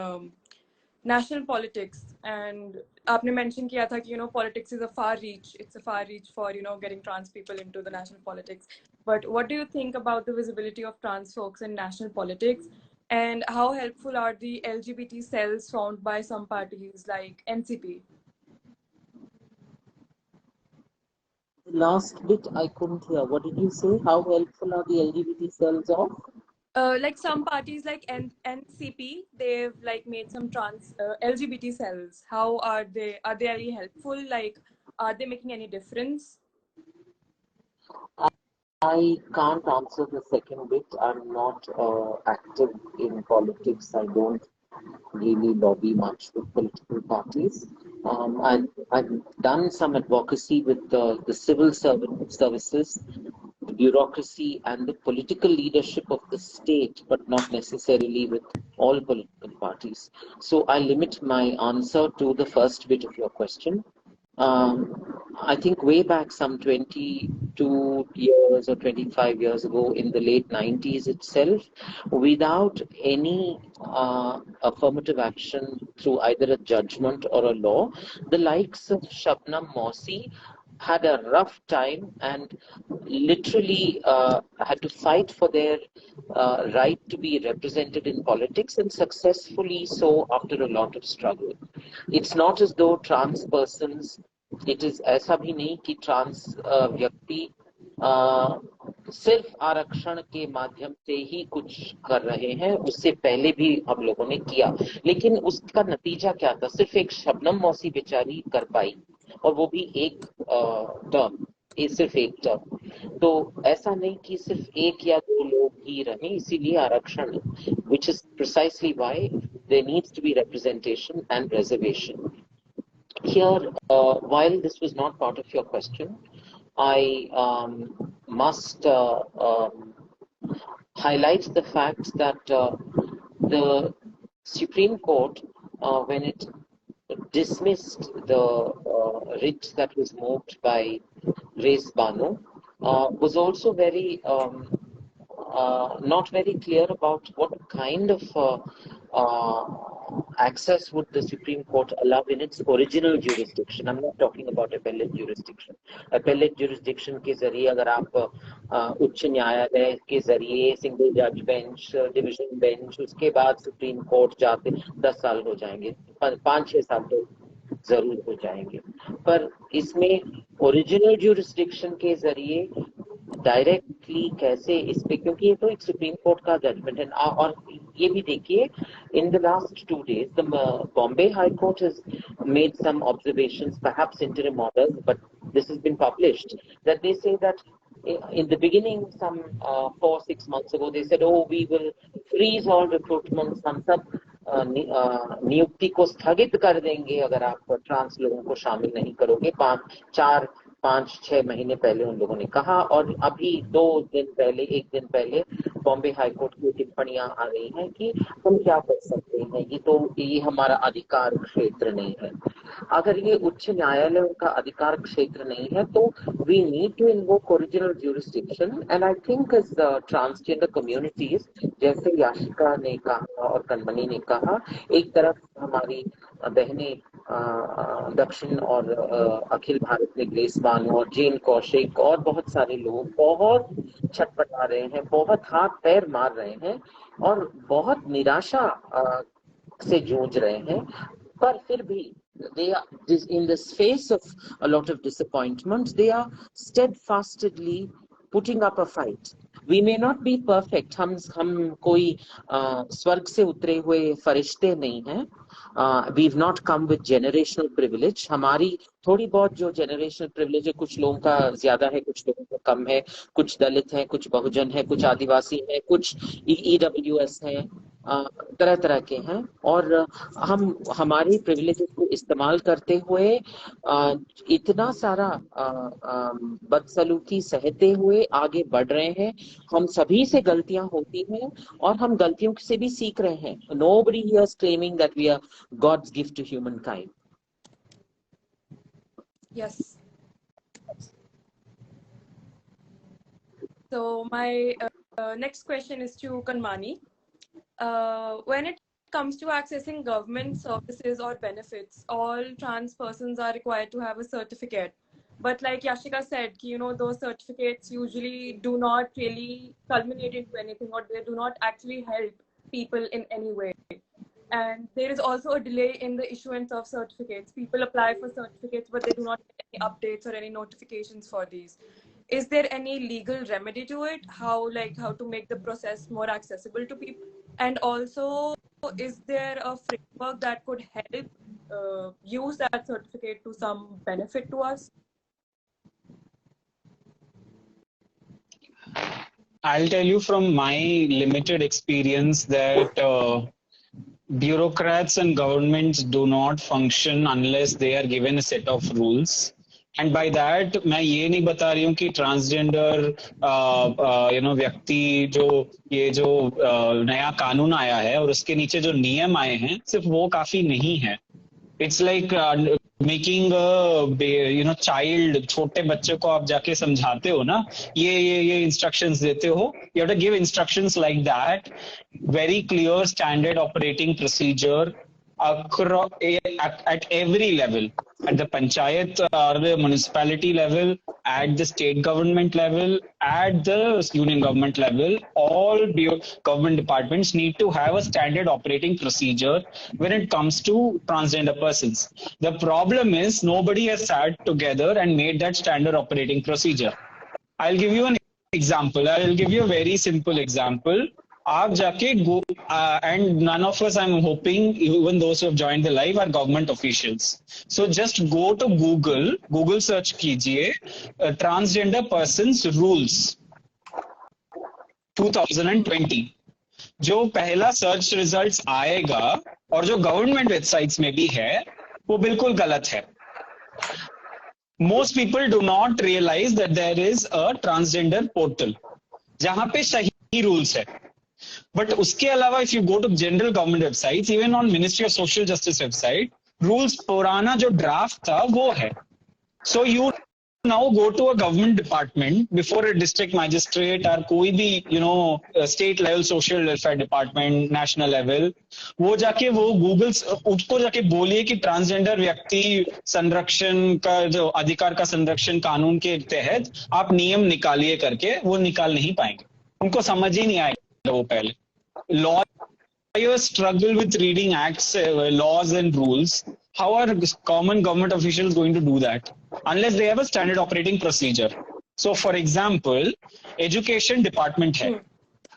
national politics? And आपने mention किया था कि politics is a far reach. It's a far reach for getting trans people into the national politics. But what do you think about the visibility of trans folks in national politics? And how helpful are the LGBT cells found by some parties like NCP? Last bit I couldn't hear. What did you say? How helpful are the LGBT cells of? Like some parties like NCP, they've like made some trans LGBT cells. How are they? Are they really helpful? Like, are they making any difference? I can't answer the second bit. I'm not active in politics. I don't really lobby much with political parties. I've done some advocacy with the civil services, the bureaucracy, and the political leadership of the state, but not necessarily with all political parties. So I limit my answer to the first bit of your question. I think way back some 22 years or 25 years ago in the late 90s itself, without any affirmative action through either a judgment or a law, the likes of Shabnam Mausi had a rough time and literally had to fight for their right to be represented in politics, and successfully so after a lot of struggle. It's not as though trans persons, it is ऐसा भी नहीं कि trans व्यक्ति सिर्फ आरक्षण के माध्यम से ही कुछ कर रहे हैं, उससे पहले भी हम लोगों ने किया, लेकिन उसका नतीजा क्या था? सिर्फ एक शबनम मौसी बेचारी कर पाई, और वो भी एक टर्म, सिर्फ एक टर्म। तो ऐसा नहीं कि सिर्फ एक या दो लोग ही रहे, इसीलिए आरक्षण, which is precisely why there needs to be representation and reservation. Here, while this was not part of your question, I must highlight the fact that the Supreme Court, when it dismissed the writ that was moved by Res Banu, was also very not very clear about what kind of access would the Supreme Court allow in its original jurisdiction. I'm not talking about appellate jurisdiction. Appellate jurisdiction के जरिए अगर आप उच्च न्यायालय के जरिए single जज bench, division bench, उसके बाद सुप्रीम कोर्ट जाते 10 साल हो जाएंगे, 5-6 साल तो जरूर हो जाएंगे, पर इसमें ओरिजिनल जुरिस्डिक्शन के जरिए डायरेक्टली कैसे इस पे, क्योंकि ये तो एक सुप्रीम कोर्ट का जजमेंट है। और ये भी देखिए, in the last 2 days the Bombay high court has made some observations, perhaps interim orders, but this has been published, that they say that in the beginning, some 4-6 months ago, they said, oh, we will freeze all recruitments, हम सब नियुक्ति को स्थगित कर देंगे अगर आप trans लोगों को शामिल नहीं करोगे। 5-6 महीने पहले उन लोगों ने कहा, और अभी 1 दिन पहले बॉम्बे हाई कोर्ट की टिप्पणियां आ रही हैं कि हम क्या कर सकते हैं, ये हमारा अधिकार क्षेत्र नहीं है। अगर ये उच्च न्यायालय का अधिकार क्षेत्र नहीं है तो we need to invoke original jurisdiction. And I think as transgender communities, जैसे याशिका ने कहा और कनमनी ने कहा, एक तरफ हमारी बहनें दक्षिण और अखिल भारत में ग्रेस बानो और जैन कौशिक और बहुत सारे लोग बहुत छटपटा रहे हैं, बहुत हाथ पैर मार रहे हैं और बहुत निराशा से जूझ रहे हैं, पर फिर भी they are in the face of a lot of disappointment, they are steadfastly putting up a fight. We may not be perfect, हम कोई स्वर्ग से उतरे हुए फरिश्ते नहीं हैं। We've not come with generational privilege. हमारी थोड़ी बहुत जो generational privilege है, कुछ लोगों का ज्यादा है, कुछ लोगों का कम है, कुछ दलित हैं, कुछ बहुजन है, कुछ आदिवासी हैं, कुछ EWS हैं, तरह तरह के हैं, और हम हमारी प्रिविलेजेस को इस्तेमाल करते हुए इतना सारा बदसलूकी सहते हुए आगे बढ़ रहे हैं। हम सभी से गलतियां होती हैं और हम गलतियों से भी सीख रहे हैं। Nobody here is claiming that we are God's gift to humankind. Yes. So my next question is to Kanmani. When it comes to accessing government services or benefits, all trans persons are required to have a certificate. But like Yashika said, those certificates usually do not really culminate into anything, or they do not actually help people in any way. And there is also a delay in the issuance of certificates. People apply for certificates, but they do not get any updates or any notifications for these. Is there any legal remedy to it? How to make the process more accessible to people? And also, is there a framework that could help use that certificate to some benefit to us? I'll tell you from my limited experience that bureaucrats and governments do not function unless they are given a set of rules. And by that मैं ये नहीं बता रही हूँ कि transgender व्यक्ति जो ये जो नया कानून आया है और उसके नीचे जो नियम आए हैं सिर्फ वो काफी नहीं है. It's like मेकिंग चाइल्ड, छोटे बच्चे को आप जाके समझाते हो ना, ये इंस्ट्रक्शंस देते हो, you have to give instructions like that, very clear standard operating procedure at every level, at the panchayat or the municipality level, at the state government level, at the union government level. All government departments need to have a standard operating procedure when it comes to transgender persons. The problem is nobody has sat together and made that standard operating procedure. I'll give you an example. I'll give you a very simple example. आप जाके go and none of us, I'm hoping, even those who have joined the live, are government officials. So just go to Google search कीजिए transgender persons rules 2020. जो पहला search results आएगा और जो government websites में भी है वो बिल्कुल गलत है. Most people do not realize that there is a transgender portal जहां पे सही रूल्स है. But उसके अलावा if you go to general government websites, even on Ministry of Social Justice website, rules पुराना जो draft था वो है. So you now go to a government department before a district magistrate or कोई भी state level social welfare department, national level, वो जाके वो Google उसको जाके बोलिए कि ट्रांसजेंडर व्यक्ति संरक्षण का जो अधिकार का संरक्षण कानून के तहत आप नियम निकालिए करके, वो निकाल नहीं पाएंगे. उनको समझ ही नहीं आएगा वो पहले. Lawyers struggle with reading acts, laws and rules. How are common government officials going to do that? Unless they have a standard operating procedure. So for example, education department hai.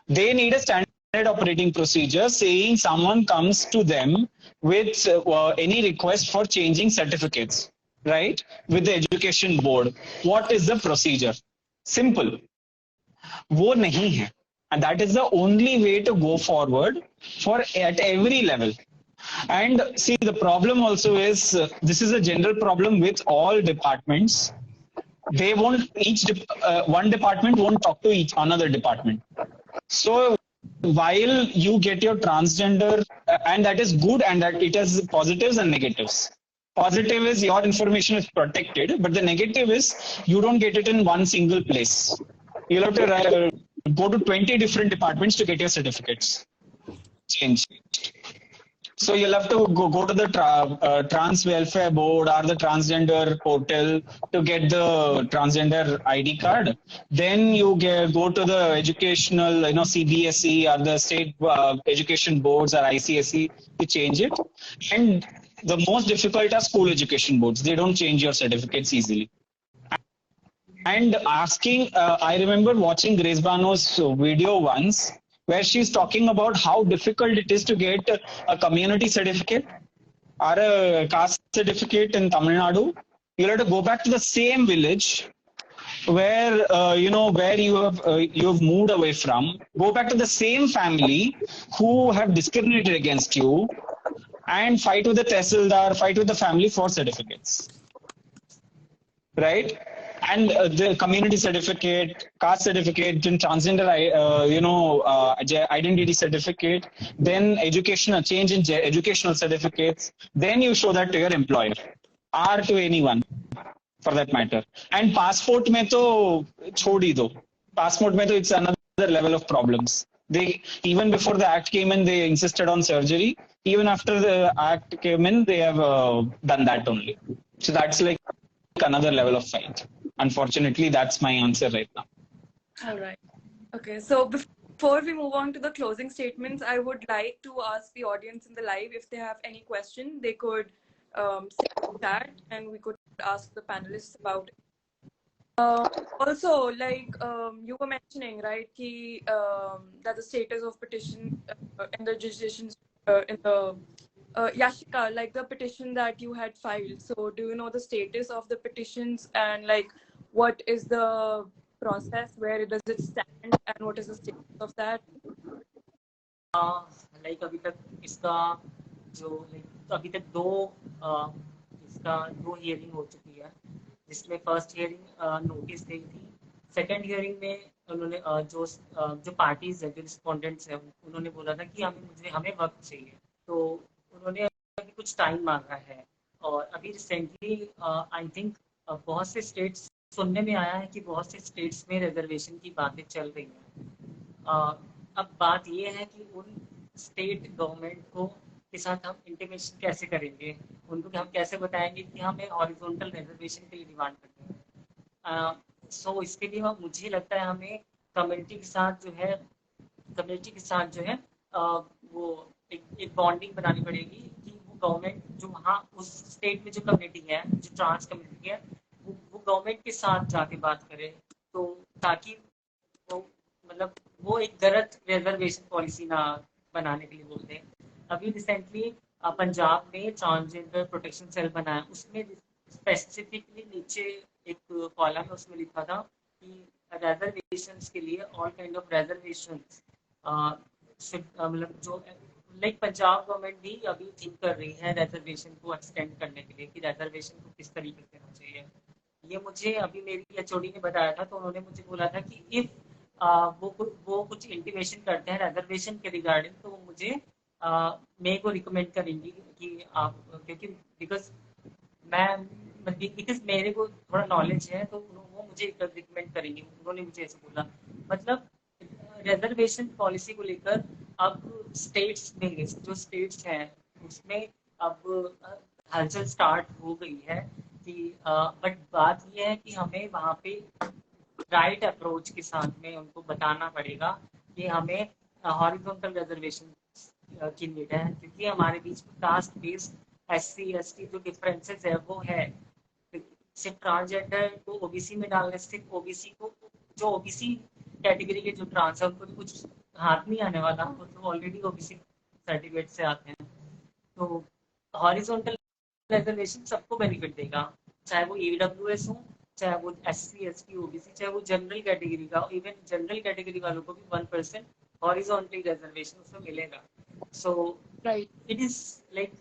They need a standard operating procedure saying someone comes to them with any request for changing certificates, right? With the education board. What is the procedure? Simple. वो नहीं है. And that is the only way to go forward for at every level. And see, the problem also is this is a general problem with all departments. They won't one department won't talk to each another department. So while you get your transgender, and that is good, and that it has positives and negatives. Positive is your information is protected, but the negative is you don't get it in one single place. You'll have to go to 20 different departments to get your certificates changed. So you'll have to go to the trans welfare board or the transgender portal to get the transgender ID card. Then you go to the educational, CBSE or the state education boards or ICSE to change it. And the most difficult are school education boards. They don't change your certificates easily. And asking, I remember watching Grace Bano's video once, where she's talking about how difficult it is to get a community certificate or a caste certificate in Tamil Nadu. You'll have to go back to the same village where where you have moved away from. Go back to the same family who have discriminated against you, and fight with the tehsildar, fight with the family for certificates, right? And the community certificate, caste certificate, then transgender, identity certificate, then educational change in educational certificates. Then you show that to your employer or to anyone, for that matter. And passport mein to chhod hi do. Passport mein to it's another level of problems. They even before the act came in, they insisted on surgery. Even after the act came in, they have done that only. So that's like another level of fight. Unfortunately, that's my answer right now. All right. Okay. So Before we move on to the closing statements, I would like to ask the audience in the live if they have any question. They could say that, and we could ask the panelists about it. Also, like you were mentioning, right, that the status of petition in the legislation in the Yashika, like the petition that you had filed. So, do you know the status of the petitions and like what is the process? Where does it stand, and what is the status of that? Like अभी तक इसका जो like अभी तक इसका दो hearing हो चुकी है, जिसमें फर्स्ट हियरिंग नोटिस दी थी। सेकंड हियरिंग में उन्होंने जो पार्टीज है, जो रिस्पोंडेंट्स है, उन्होंने बोला था कि हमें वक्त चाहिए, तो उन्होंने अभी कुछ टाइम मांगा है। और अभी रिसेंटली आई थिंक बहुत से स्टेट्स, सुनने में आया है कि बहुत से स्टेट्स में रिजर्वेशन की बातें चल रही हैं। अब बात ये है कि उन स्टेट गवर्नमेंट को के साथ हम इंटीमेशन कैसे करेंगे, उनको हम कैसे बताएंगे कि हमें हॉरिजॉन्टल रिजर्वेशन के लिए डिमांड करनी है। सो इसके लिए मुझे लगता है हमें कम्युनिटी के साथ जो है वो एक बॉन्डिंग बनानी पड़ेगी कि वो गवर्नमेंट जो वहाँ उस स्टेट में जो कम्युनिटी है, जो ट्रांस कम्युनिटी है, वो गवर्नमेंट के साथ जाके बात करे, तो ताकि वो मतलब वो एक गलत रिजर्वेशन पॉलिसी ना बनाने के लिए बोलते हैं। अभी रिसेंटली पंजाब में ट्रांसजेंडर प्रोटेक्शन सेल बनाया, उसमें स्पेसिफिकली नीचे एक कॉलम है, उसमें लिखा था कि रिजर्वेशंस के लिए ऑल काइंड ऑफ रिजर्वेशंस मतलब जो लाइक पंजाब गवर्नमेंट भी अभी थिंक कर रही है रिजर्वेशन को एक्सटेंड करने के लिए कि रिजर्वेशन को किस तरीके से होना चाहिए। ये मुझे अभी मेरी एचओडी ने बताया था, तो उन्होंने मुझे बोला था कि इफ वो कुछ इंटीमेशन करते हैं रिजर्वेशन के रिगार्डिंग, तो मुझे मेरे को रिकमेंड करेंगी कि आप, क्योंकि बिकॉज मेरे को थोड़ा नॉलेज है, तो वो मुझे रिकमेंड करेंगी। उन्होंने मुझे ऐसे बोला, मतलब रिजर्वेशन पॉलिसी को लेकर अब स्टेट्स में, जो स्टेट्स हैं उसमें अब हलचल स्टार्ट हो गई है कि बट बात यह है कि हमें वहाँ पे राइट अप्रोच के साथ में उनको बताना पड़ेगा कि हमें हॉरिजॉन्टल रिजर्वेशन की नीड है, क्योंकि हमारे बीच में कास्ट बेस्ड एससी एसटी जो डिफरेंसेस है वो है। सिर्फ ट्रांसजेंडर को ओबीसी में डालने से ओबीसी को, जो ओबीसी कैटेगरी के जो ट्रांस है उनको तो कुछ हाथ नहीं आने वाला, वो तो ऑलरेडी ओबीसी सर्टिफिकेट से आते हैं। तो हॉरिजॉन्टल रिजर्वेशन सबको बेनिफिट देगा, चाहे वो ईडब्ल्यूएस हो, चाहे वो एससी एसटी ओबीसी, चाहे वो जनरल कैटेगरी का, इवन जनरल कैटेगरी वालों को भी 1% हॉरिजॉन्टल रिजर्वेशन उसमें मिलेगा। So it is like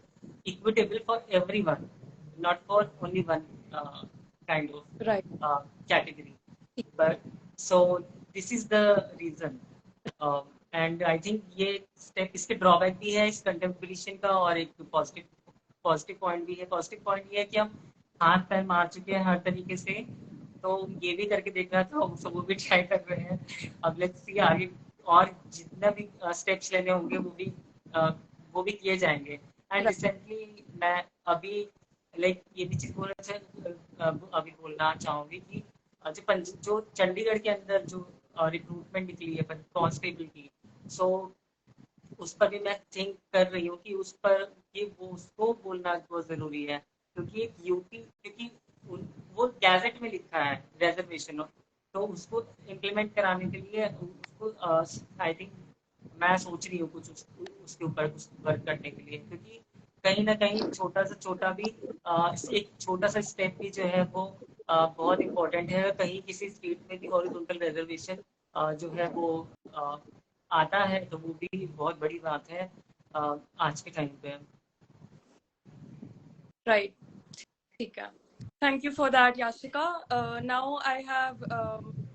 equitable for everyone, not for only one kind of category. But so this is the reason, and I think ये step, इसके drawback भी है इस कंटेम्प्ट पिटीशन का, और एक पॉजिटिव पॉइंट भी है। पॉजिटिव पॉइंट ये है कि हम हाथ पैर मार चुके हैं हर तरीके से, तो ये भी करके देखना था, तो वो भी ट्राई कर रहे हैं। अब लेट्स सी आगे और जितना भी स्टेप्स लेने होंगे वो भी किए जाएंगे। एंड रिसेंटली मैं अभी लाइक ये भी चीज अभी बोलना चाहूंगी कि जो चंडीगढ़ के अंदर जो रिक्रूटमेंट निकली है कांस्टेबल की, सो उस पर भी मैं थिंक कर रही हूँ कि उस पर कि वो उसको बोलना बहुत जरूरी है, क्योंकि यूपी, क्योंकि वो गैजेट में लिखा है रिजर्वेशन, तो उसको इम्प्लीमेंट कराने के लिए उसको आई थिंक मैं सोच रही हूँ कुछ उसके ऊपर कुछ वर्क करने के लिए, क्योंकि कहीं ना कहीं छोटा सा छोटा भी एक छोटा सा स्टेप भी जो है वो बहुत इम्पोर्टेंट है। कहीं किसी स्टेट में भी हॉरिजॉन्टल रिजर्वेशन जो है वो आता है, तो वो भी बहुत बड़ी बात है आज के टाइम पे। Right. Thank you for that, Yashika. Now I have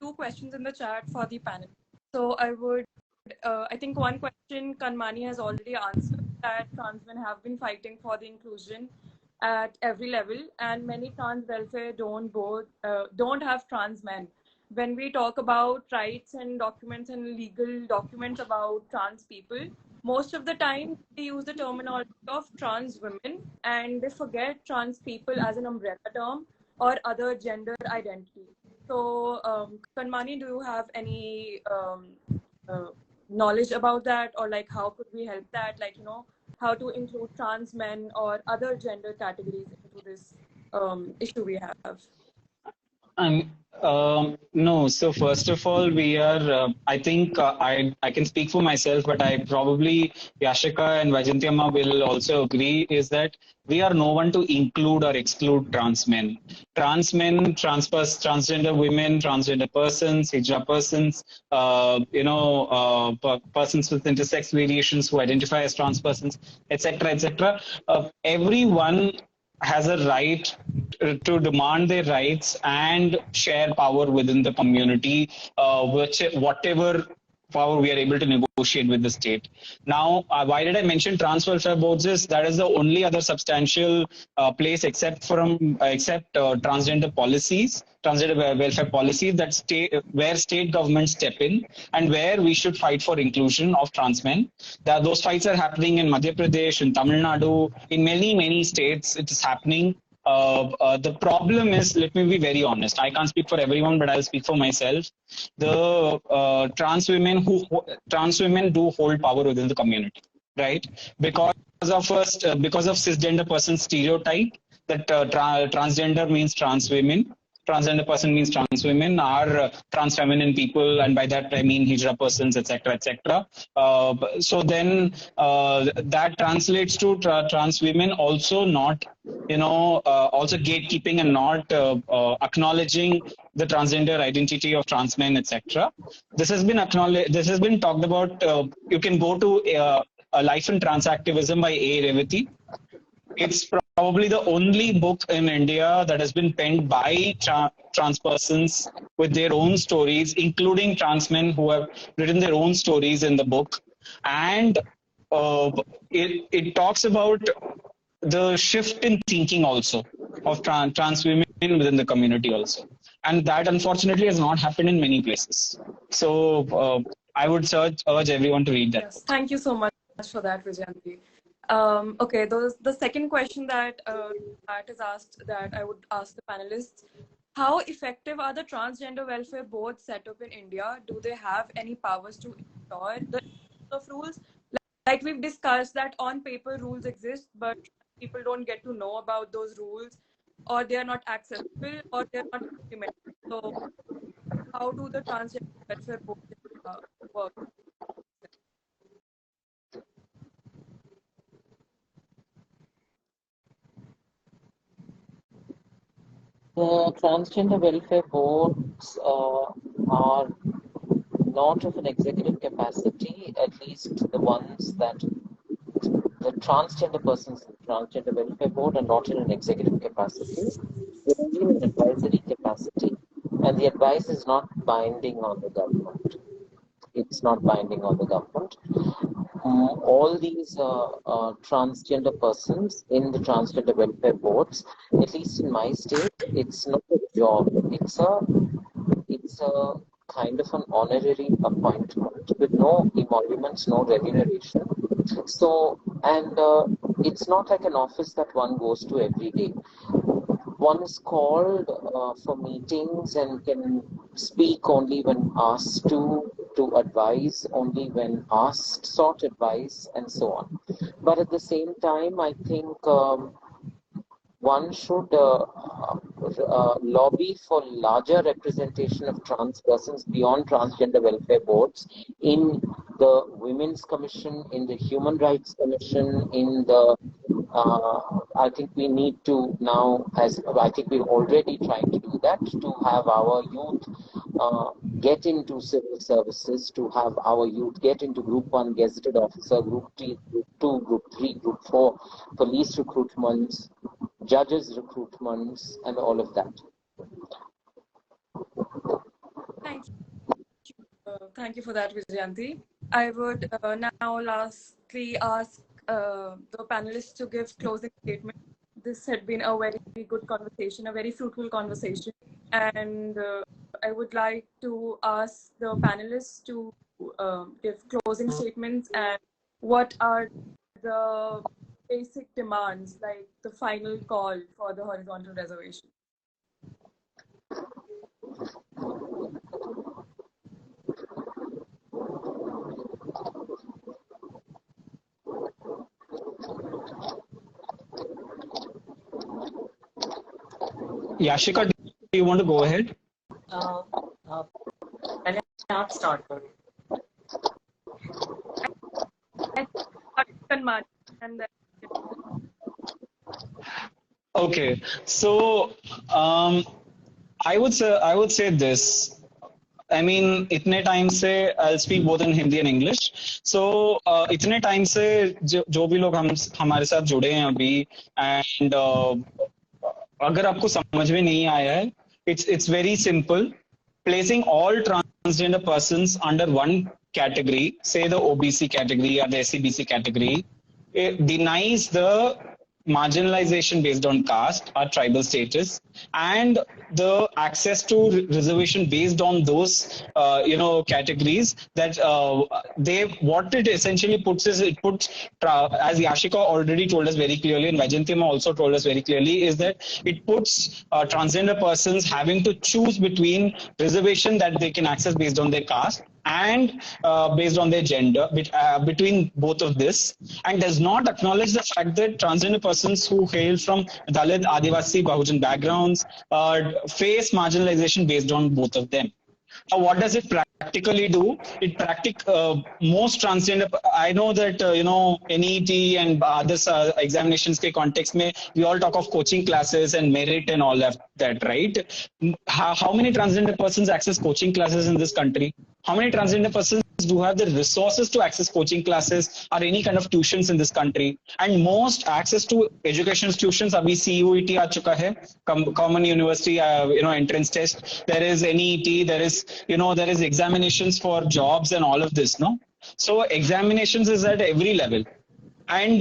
2 questions in the chat for the panel. So I think one question Kanmani has already answered, that trans men have been fighting for the inclusion at every level, and many trans welfare don't have trans men. When we talk about rights and documents and legal documents about trans people, most of the time they use the terminology of trans women, and they forget trans people as an umbrella term or other gender identity. So, Kanmani, do you have any knowledge about that, or like how could we help that, like, you know, how to include trans men or other gender categories into this issue we have? Um, no. So first of all, we are. I think I can speak for myself, but I probably Yashika and Vajantyama will also agree is that we are no one to include or exclude trans men, transgender women, transgender persons, hijra persons, persons with intersex variations who identify as trans persons, etc., etc. Everyone has a right to demand their rights and share power within the community, whatever power we are able to negotiate with the state. Now, why did I mention trans welfare boards? Is that is the only other substantial place except transgender policies, transgender welfare policies that where state governments step in and where we should fight for inclusion of trans men. Those fights are happening in Madhya Pradesh, in Tamil Nadu, in many states. It is happening. The problem is, let me be very honest. I can't speak for everyone, but I'll speak for myself. The trans women do hold power within the community, right? Because of cisgender person stereotype that transgender means trans women. Transgender person means trans women are trans feminine people, and by that I mean hijra persons, etc., etc. So then that translates to trans women also not, also gatekeeping and not acknowledging the transgender identity of trans men, etc. This has been acknowledged. This has been talked about. You can go to a Life in Trans Activism by A. Revati. It's probably the only book in India that has been penned by trans persons with their own stories, including trans men who have written their own stories in the book. And it talks about the shift in thinking also of trans women within the community also. And that unfortunately has not happened in many places. So I would urge everyone to read that Yes, book. thank you so much for that, Vijayanti. Okay, the second question that Matt has asked, that I would ask the panelists: how effective are the transgender welfare boards set up in India? Do they have any powers to ensure the of rules? Like we've discussed that on paper rules exist, but people don't get to know about those rules, or they are not accessible, or they're not implemented. So how do the transgender welfare boards work? The transgender welfare boards are not of an executive capacity, at least the ones that the transgender persons in the transgender welfare board are not in an executive capacity. They're only in an advisory capacity, and the advice is not binding on the government. It's not binding on the government. All these transgender persons in the transgender welfare boards, at least in my state, it's not a job. It's a kind of an honorary appointment with no emoluments, no remuneration. So, and it's not like an office that one goes to every day. One is called for meetings and can speak only when asked to advise only when asked, sought advice, and so on. But at the same time, I think one should lobby for larger representation of trans persons beyond transgender welfare boards in the Women's Commission, in the Human Rights Commission, in the I think we need to now, as I think we're already trying to do that, to have our youth get into civil services, to have our youth get into Group 1 gazetted officer, Group 3, Group 2, Group 3, Group 4, police recruitments, judges recruitments, and all of that. Thank you. Thank you for that, Vijayanti. I would now lastly ask the panelists to give closing statements. This had been a very good conversation, a very fruitful conversation. And I would like to ask the panelists to give closing statements and what are the basic demands, like the final call for the horizontal reservation. Yashika, do you want to go ahead? पहले आप start करो. And then Okay, so I would say this. I mean, इतने time से I'll speak both in Hindi and English. So इतने time से जो भी लोग हमारे साथ जुड़े हैं अभी and अगर आपको समझ में नहीं आया है, it's very simple. Placing all transgender persons under one category, say the OBC category or the SCBC category, it denies the marginalization based on caste or tribal status and the access to reservation based on those categories that they what it essentially puts is it puts as Yashika already told us very clearly and Vajantima also told us very clearly is that it puts transgender persons having to choose between reservation that they can access based on their caste and based on their gender between both of this, and does not acknowledge the fact that transgender persons who hail from Dalit, Adivasi, Bahujan backgrounds face marginalization based on both of them. Now, what does it practically do? Most transgender. I know that NET and other examinations के context में we all talk of coaching classes and merit and all that, right? How many transgender persons access coaching classes in this country? How many transgender persons do have the resources to access coaching classes or any kind of tuitions in this country? And most access to education institutions अभी CUET आ चुका है, Common University entrance test. There is NET. There is examinations for jobs and all of this. No, so examinations is at every level, and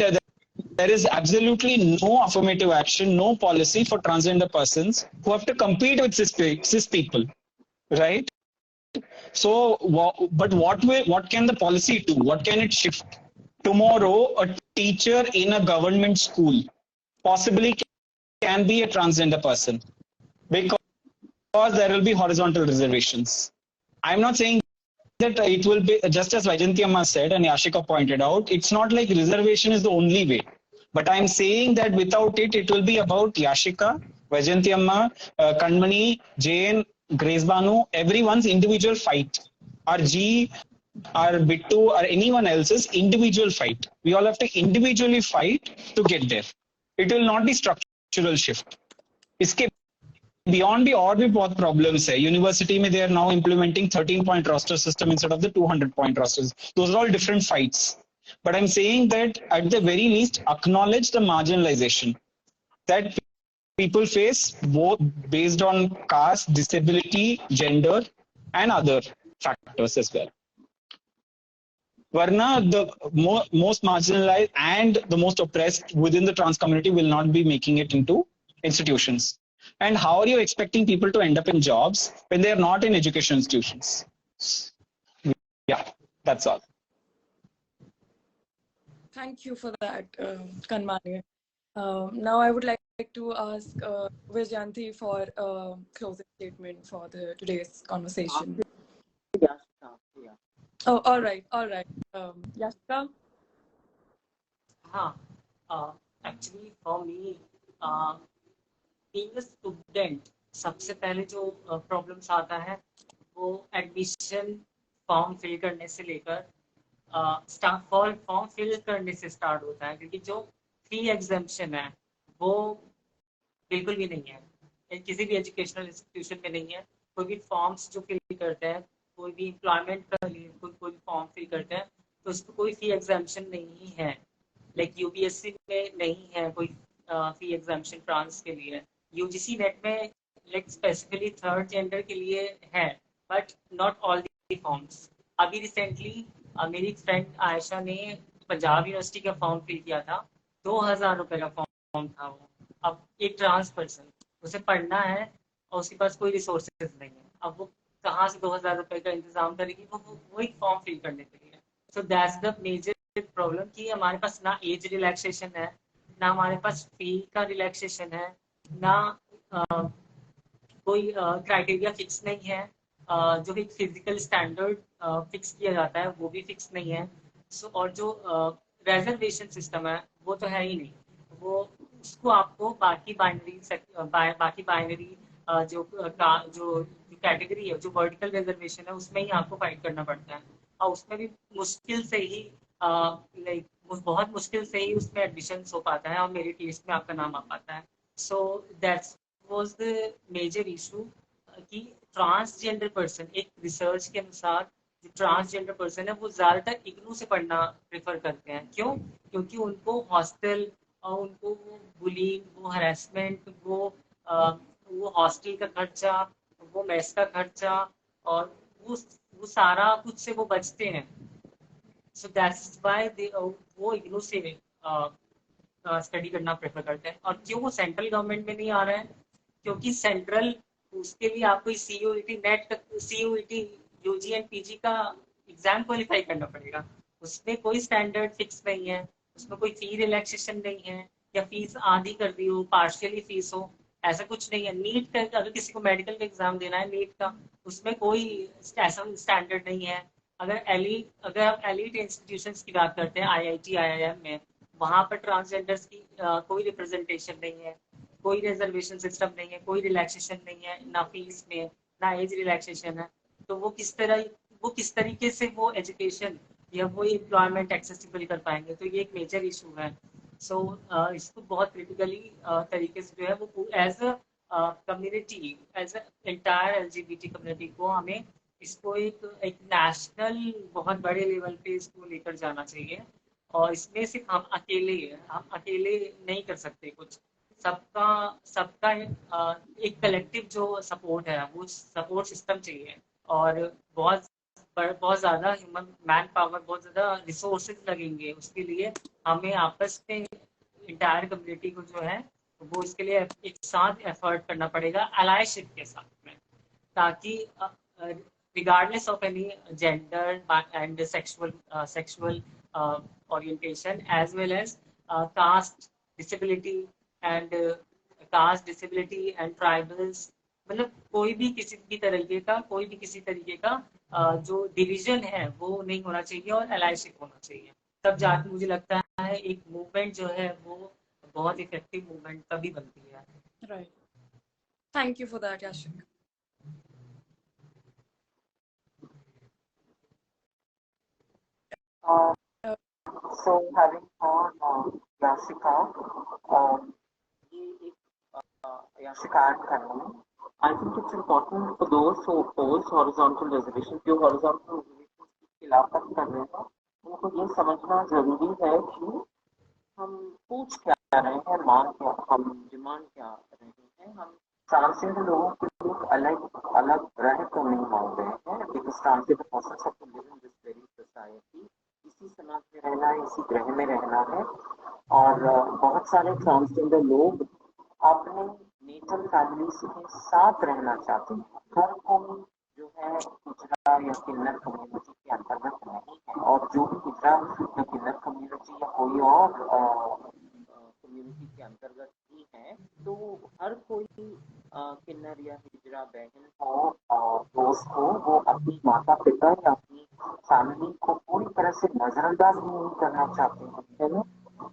there is absolutely no affirmative action, no policy for transgender persons who have to compete with cis people, right? So, but what can the policy do? What can it shift? Tomorrow, a teacher in a government school possibly can be a transgender person because there will be horizontal reservations. I'm not saying that it will be just as Vajanti Amma said and Yashika pointed out, it's not like reservation is the only way. But I'm saying that without it, it will be about Yashika, Vajanti Amma, Kanmani, Jain, Grace Banu, everyone's individual fight. Our G, our Bittu, or anyone else's individual fight. We all have to individually fight to get there. It will not be structural shift. इसके beyond भी और भी बहुत problems है. University में they are now implementing 13-point roster system instead of the 200-point rosters. Those are all different fights. But I'm saying that at the very least, acknowledge the marginalization that people face both based on caste, disability, gender, and other factors as well. Varna, the most marginalized and the most oppressed within the trans community will not be making it into institutions. And how are you expecting people to end up in jobs when they are not in education institutions? Yeah, that's all. Thank you for that, Kanmani. Now I would like to ask Vajanti for a closing statement for today's conversation. Yeah. Oh, all right. Yashika? Actually for me, being a student, सबसे पहले जो problems आता है वो admission form fill करने से लेकर form fill करने से स्टार्ट होता है, क्योंकि जो फी एग्जाम्पशन है वो बिल्कुल भी नहीं है, किसी भी एजुकेशनल इंस्टीट्यूशन में नहीं है. कोई भी फॉर्म्स जो फिल करते हैं, कोई भी एम्प्लॉयमेंट का लिए कोई फॉर्म फिल करते हैं तो उस पर कोई फी एग्जाम्पशन नहीं है. लाइक यूपीएससी में नहीं है कोई फी एग्जाम्पशन ट्रांस के लिए. यूजीसी नेट में लाइक स्पेसिफिकली थर्ड जेंडर के लिए है, but not all the forms. अभी रिसेंटली मेरी फ्रेंड आयशा ने पंजाब यूनिवर्सिटी का फॉर्म फिल किया था. 2000 रुपये का फॉर्म था वो. अब एक ट्रांस पर्सन, उसे पढ़ना है और उसके पास कोई रिसोर्सेज नहीं है, अब वो कहाँ से 2000 रुपये का इंतजाम करेगी वो एक फॉर्म फिल करने के लिए. So that's the major problem कि हमारे पास ना एज रिलैक्सेशन है, ना हमारे पास फी का रिलैक्सेशन है, ना कोई क्राइटेरिया फिक्स नहीं है. जो एक फिजिकल स्टैंडर्ड फिक्स किया जाता है वो भी फिक्स नहीं है. सो और जो रिजर्वेशन सिस्टम है वो तो है ही नहीं. वो उसको आपको बाकी बाइनरी जो कैटेगरी है, जो वर्टिकल रिजर्वेशन है, उसमें ही आपको फाइट करना पड़ता है। और उसमें भी मुश्किल से ही लाइक बहुत मुश्किल से ही उसमें एडमिशन हो पाता है और मेरिट लिस्ट में आपका नाम आ पाता है। So that's was the major issue कि ट्रांसजेंडर पर्सन, एक रिसर्च के अनुसार जो ट्रांसजेंडर पर्सन है वो ज्यादातर इग्नू से पढ़ना प्रेफर करते हैं। क्यों? क्योंकि उनको हॉस्टल और उनको बुलिंग, वो हरेसमेंट, वो हॉस्टल का खर्चा, वो मेस का खर्चा और वो सारा कुछ से वो बचते हैं। सो दैट्स व्हाई वो इग्नू से स्टडी करना प्रेफर करते हैं। और क्यों वो सेंट्रल गवर्नमेंट में नहीं आ रहा है? क्योंकि सेंट्रल, उसके लिए आपको CUET net, CUET UG and PG का एग्जाम क्वालिफाई करना पड़ेगा। उसमें कोई स्टैंडर्ड फिक्स नहीं है, उसमें कोई फी रिलैक्सेशन नहीं है, या फीस आधी कर दी हो, पार्शियली फीस हो, ऐसा कुछ नहीं है। नीट का अगर किसी को मेडिकल का एग्जाम देना है नीट का, उसमें कोई ऐसा स्टैंडर्ड नहीं है। अगर आप एलिट इंस्टीट्यूशंस की बात करते हैं, आईआईटी आईआईएम में, वहां पर ट्रांसजेंडर्स की कोई रिप्रेजेंटेशन नहीं है, कोई रिजर्वेशन सिस्टम नहीं है, कोई रिलैक्सेशन नहीं है, ना फीस में, ना एज रिलैक्सेशन है। तो वो किस तरीके से वो एजुकेशन या वो एम्प्लॉयमेंट एक्सेसिबल कर पाएंगे? तो ये एक मेजर इशू है। सो इसको बहुत क्रिटिकली तरीके से जो है वो as a community, as entire LGBT community को हमें इसको एक नेशनल बहुत बड़े लेवल पे इसको लेकर जाना चाहिए। और इसमें सिर्फ हम अकेले नहीं कर सकते कुछ। सबका सबका एक कलेक्टिव जो सपोर्ट है, वो सपोर्ट सिस्टम चाहिए। और बहुत बहुत ज़्यादा ह्यूमन मैन पावर, बहुत ज़्यादा रिसोर्सेज लगेंगे उसके लिए। हमें आपस में इंटायर कम्युनिटी को जो है वो इसके लिए एक साथ एफर्ट करना पड़ेगा, अलायशिप के साथ में, ताकि regardless of any gender and sexual orientation, as well as caste, disability and caste, disability and tribals, मतलब कोई भी किसी तरीके का जो डिवीजन है वो नहीं होना चाहिए और एलायशिप होना चाहिए। तब जाके मुझे लगता है एक मूवमेंट जो है वो बहुत इफेक्टिव मूवमेंट तभी बनती है। Right. Thank you for that, Yashik. So having heard Yashika, ये एक Yashika add करना है. I think it's important for those who oppose horizontal reservation, जो horizontal reservation की खिलाफत कर रहे हैं, उनको ये समझना जरूरी है कि हम पूछ क्या रहे हैं, हम डिमांड क्या रहे हैं। हम ट्रांसजेंडर लोगों के लिए अलग अलग रह तो नहीं मांग रहे हैं, because transgender persons have to live in this very society, इसी समाज में रहना है, इसी ग्रह में रहना है। और बहुत सारे ट्रांसजेंडर लोग अपने नेचर फैमिलीज के साथ रहना चाहते हैं। हर कोई जो है गुजरा या किन्नर कम्युनिटी के अंतर्गत नहीं है, और जो भी गुजरा या किन्नर कम्युनिटी या कोई और कम्युनिटी के अंतर्गत ही है, तो हर कोई किन्नर या हिजरा बहन हो, दोस्त हो, वो अपनी माता पिता या अपनी फैमिली को पूरी तरह से नजरअंदाज भी नहीं करना चाहते हैं, है ना।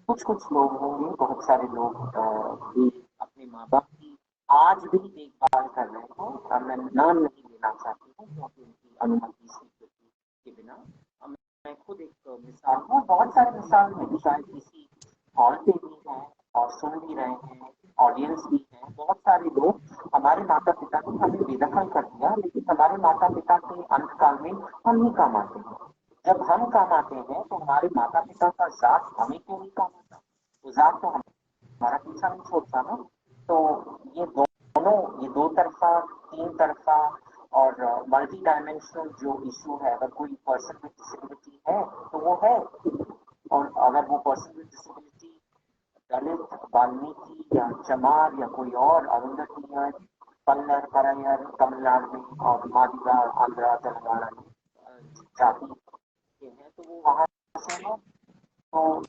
कुछ लोग होंगे, बहुत सारे लोग भी अपने माँ बाप की आज भी देखभाल कर रहे हैं। मैं नाम नहीं लेना चाहती हूँ क्योंकि उनकी अनुमति स्वीकृति के बिना। मैं खुद एक मिसाल हूँ, बहुत सारे मिसाल हैं, शायद किसी हॉल पे भी हैं और सुन भी रहे हैं, ऑडियंस भी है। बहुत सारे लोग, हमारे माता पिता ने हमें बेदखल कर दिया, लेकिन हमारे माता पिता के अंतकाल में हम ही काम आते हैं। जब हम काम आते हैं तो हमारे माता पिता का जात हमें क्यों नहीं काम आता? वो जात तो हमारा पीछा नहीं छोड़ता ना। तो ये दोनों, ये दो तरफा, तीन तरफा और मल्टी डायमेंशनल जो इशू है, अगर कोई पर्सन विद डिसेबिलिटी है तो वो है, और अगर वो पर्सन विद डिसेबिलिटी दलित, वाल्मीकि या चमार या कोई और अरुंधति, पल्लर, परय्यर, तमिलनाडु में और मादिगा, आंध्रा, तेलंगाना में जाति के हैं, तो वो वहां से है। तो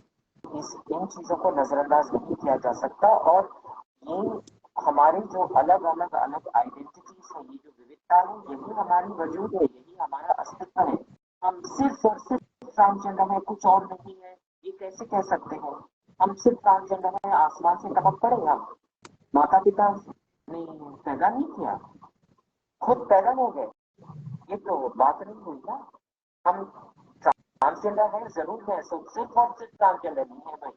इन चीजों को नजरअंदाज नहीं किया जा सकता। और ये हमारे जो अलग अलग आइडेंटिटीज है, ये जो विविधता है, यही हमारी वजूद है, यही हमारा अस्तित्व है। हम सिर्फ और सिर्फ ट्रांसजेंडर है, कुछ और नहीं है, ये कैसे कह सकते हैं? हम सिर्फ ट्रांसजेंडर हैं, आसमान से टपक पड़े हम? माता पिता ने पैदा नहीं किया, खुद पैदा हो गए, ये तो बात नहीं हुई ना। हम ट्रांसजेंडर है जरूर है, सिर्फ और सिर्फ ट्रांसजेंडर नहीं है भाई,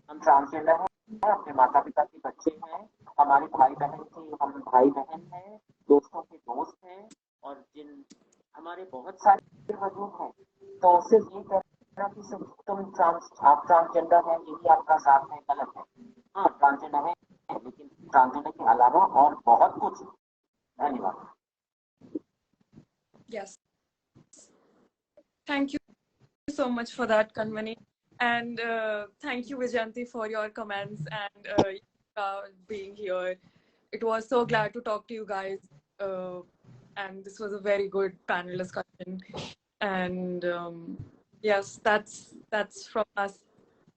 हम ट्रांसजेंडर है, अपने माता पिता के बच्चे हैं, हमारे भाई बहन के हम भाई बहन हैं, दोस्तों के दोस्त हैं, और जिन हमारे बहुत सारे वजूद हैं। तो सिर्फ ये कहना कि सिर्फ आप ट्रांसजेंडर है यही आपका साथ है, गलत है। हाँ ट्रांसजेंडर है, लेकिन ट्रांसजेंडर के अलावा और बहुत कुछ है। धन्यवाद। Yes. Thank you so much for that, Kanmani. And thank you, Vijayanti, for your comments and being here. It was so glad to talk to you guys. And this was a very good panel discussion. And yes, that's from us.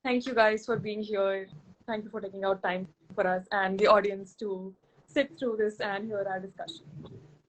Thank you guys for being here. Thank you for taking out time for us and the audience to sit through this and hear our discussion.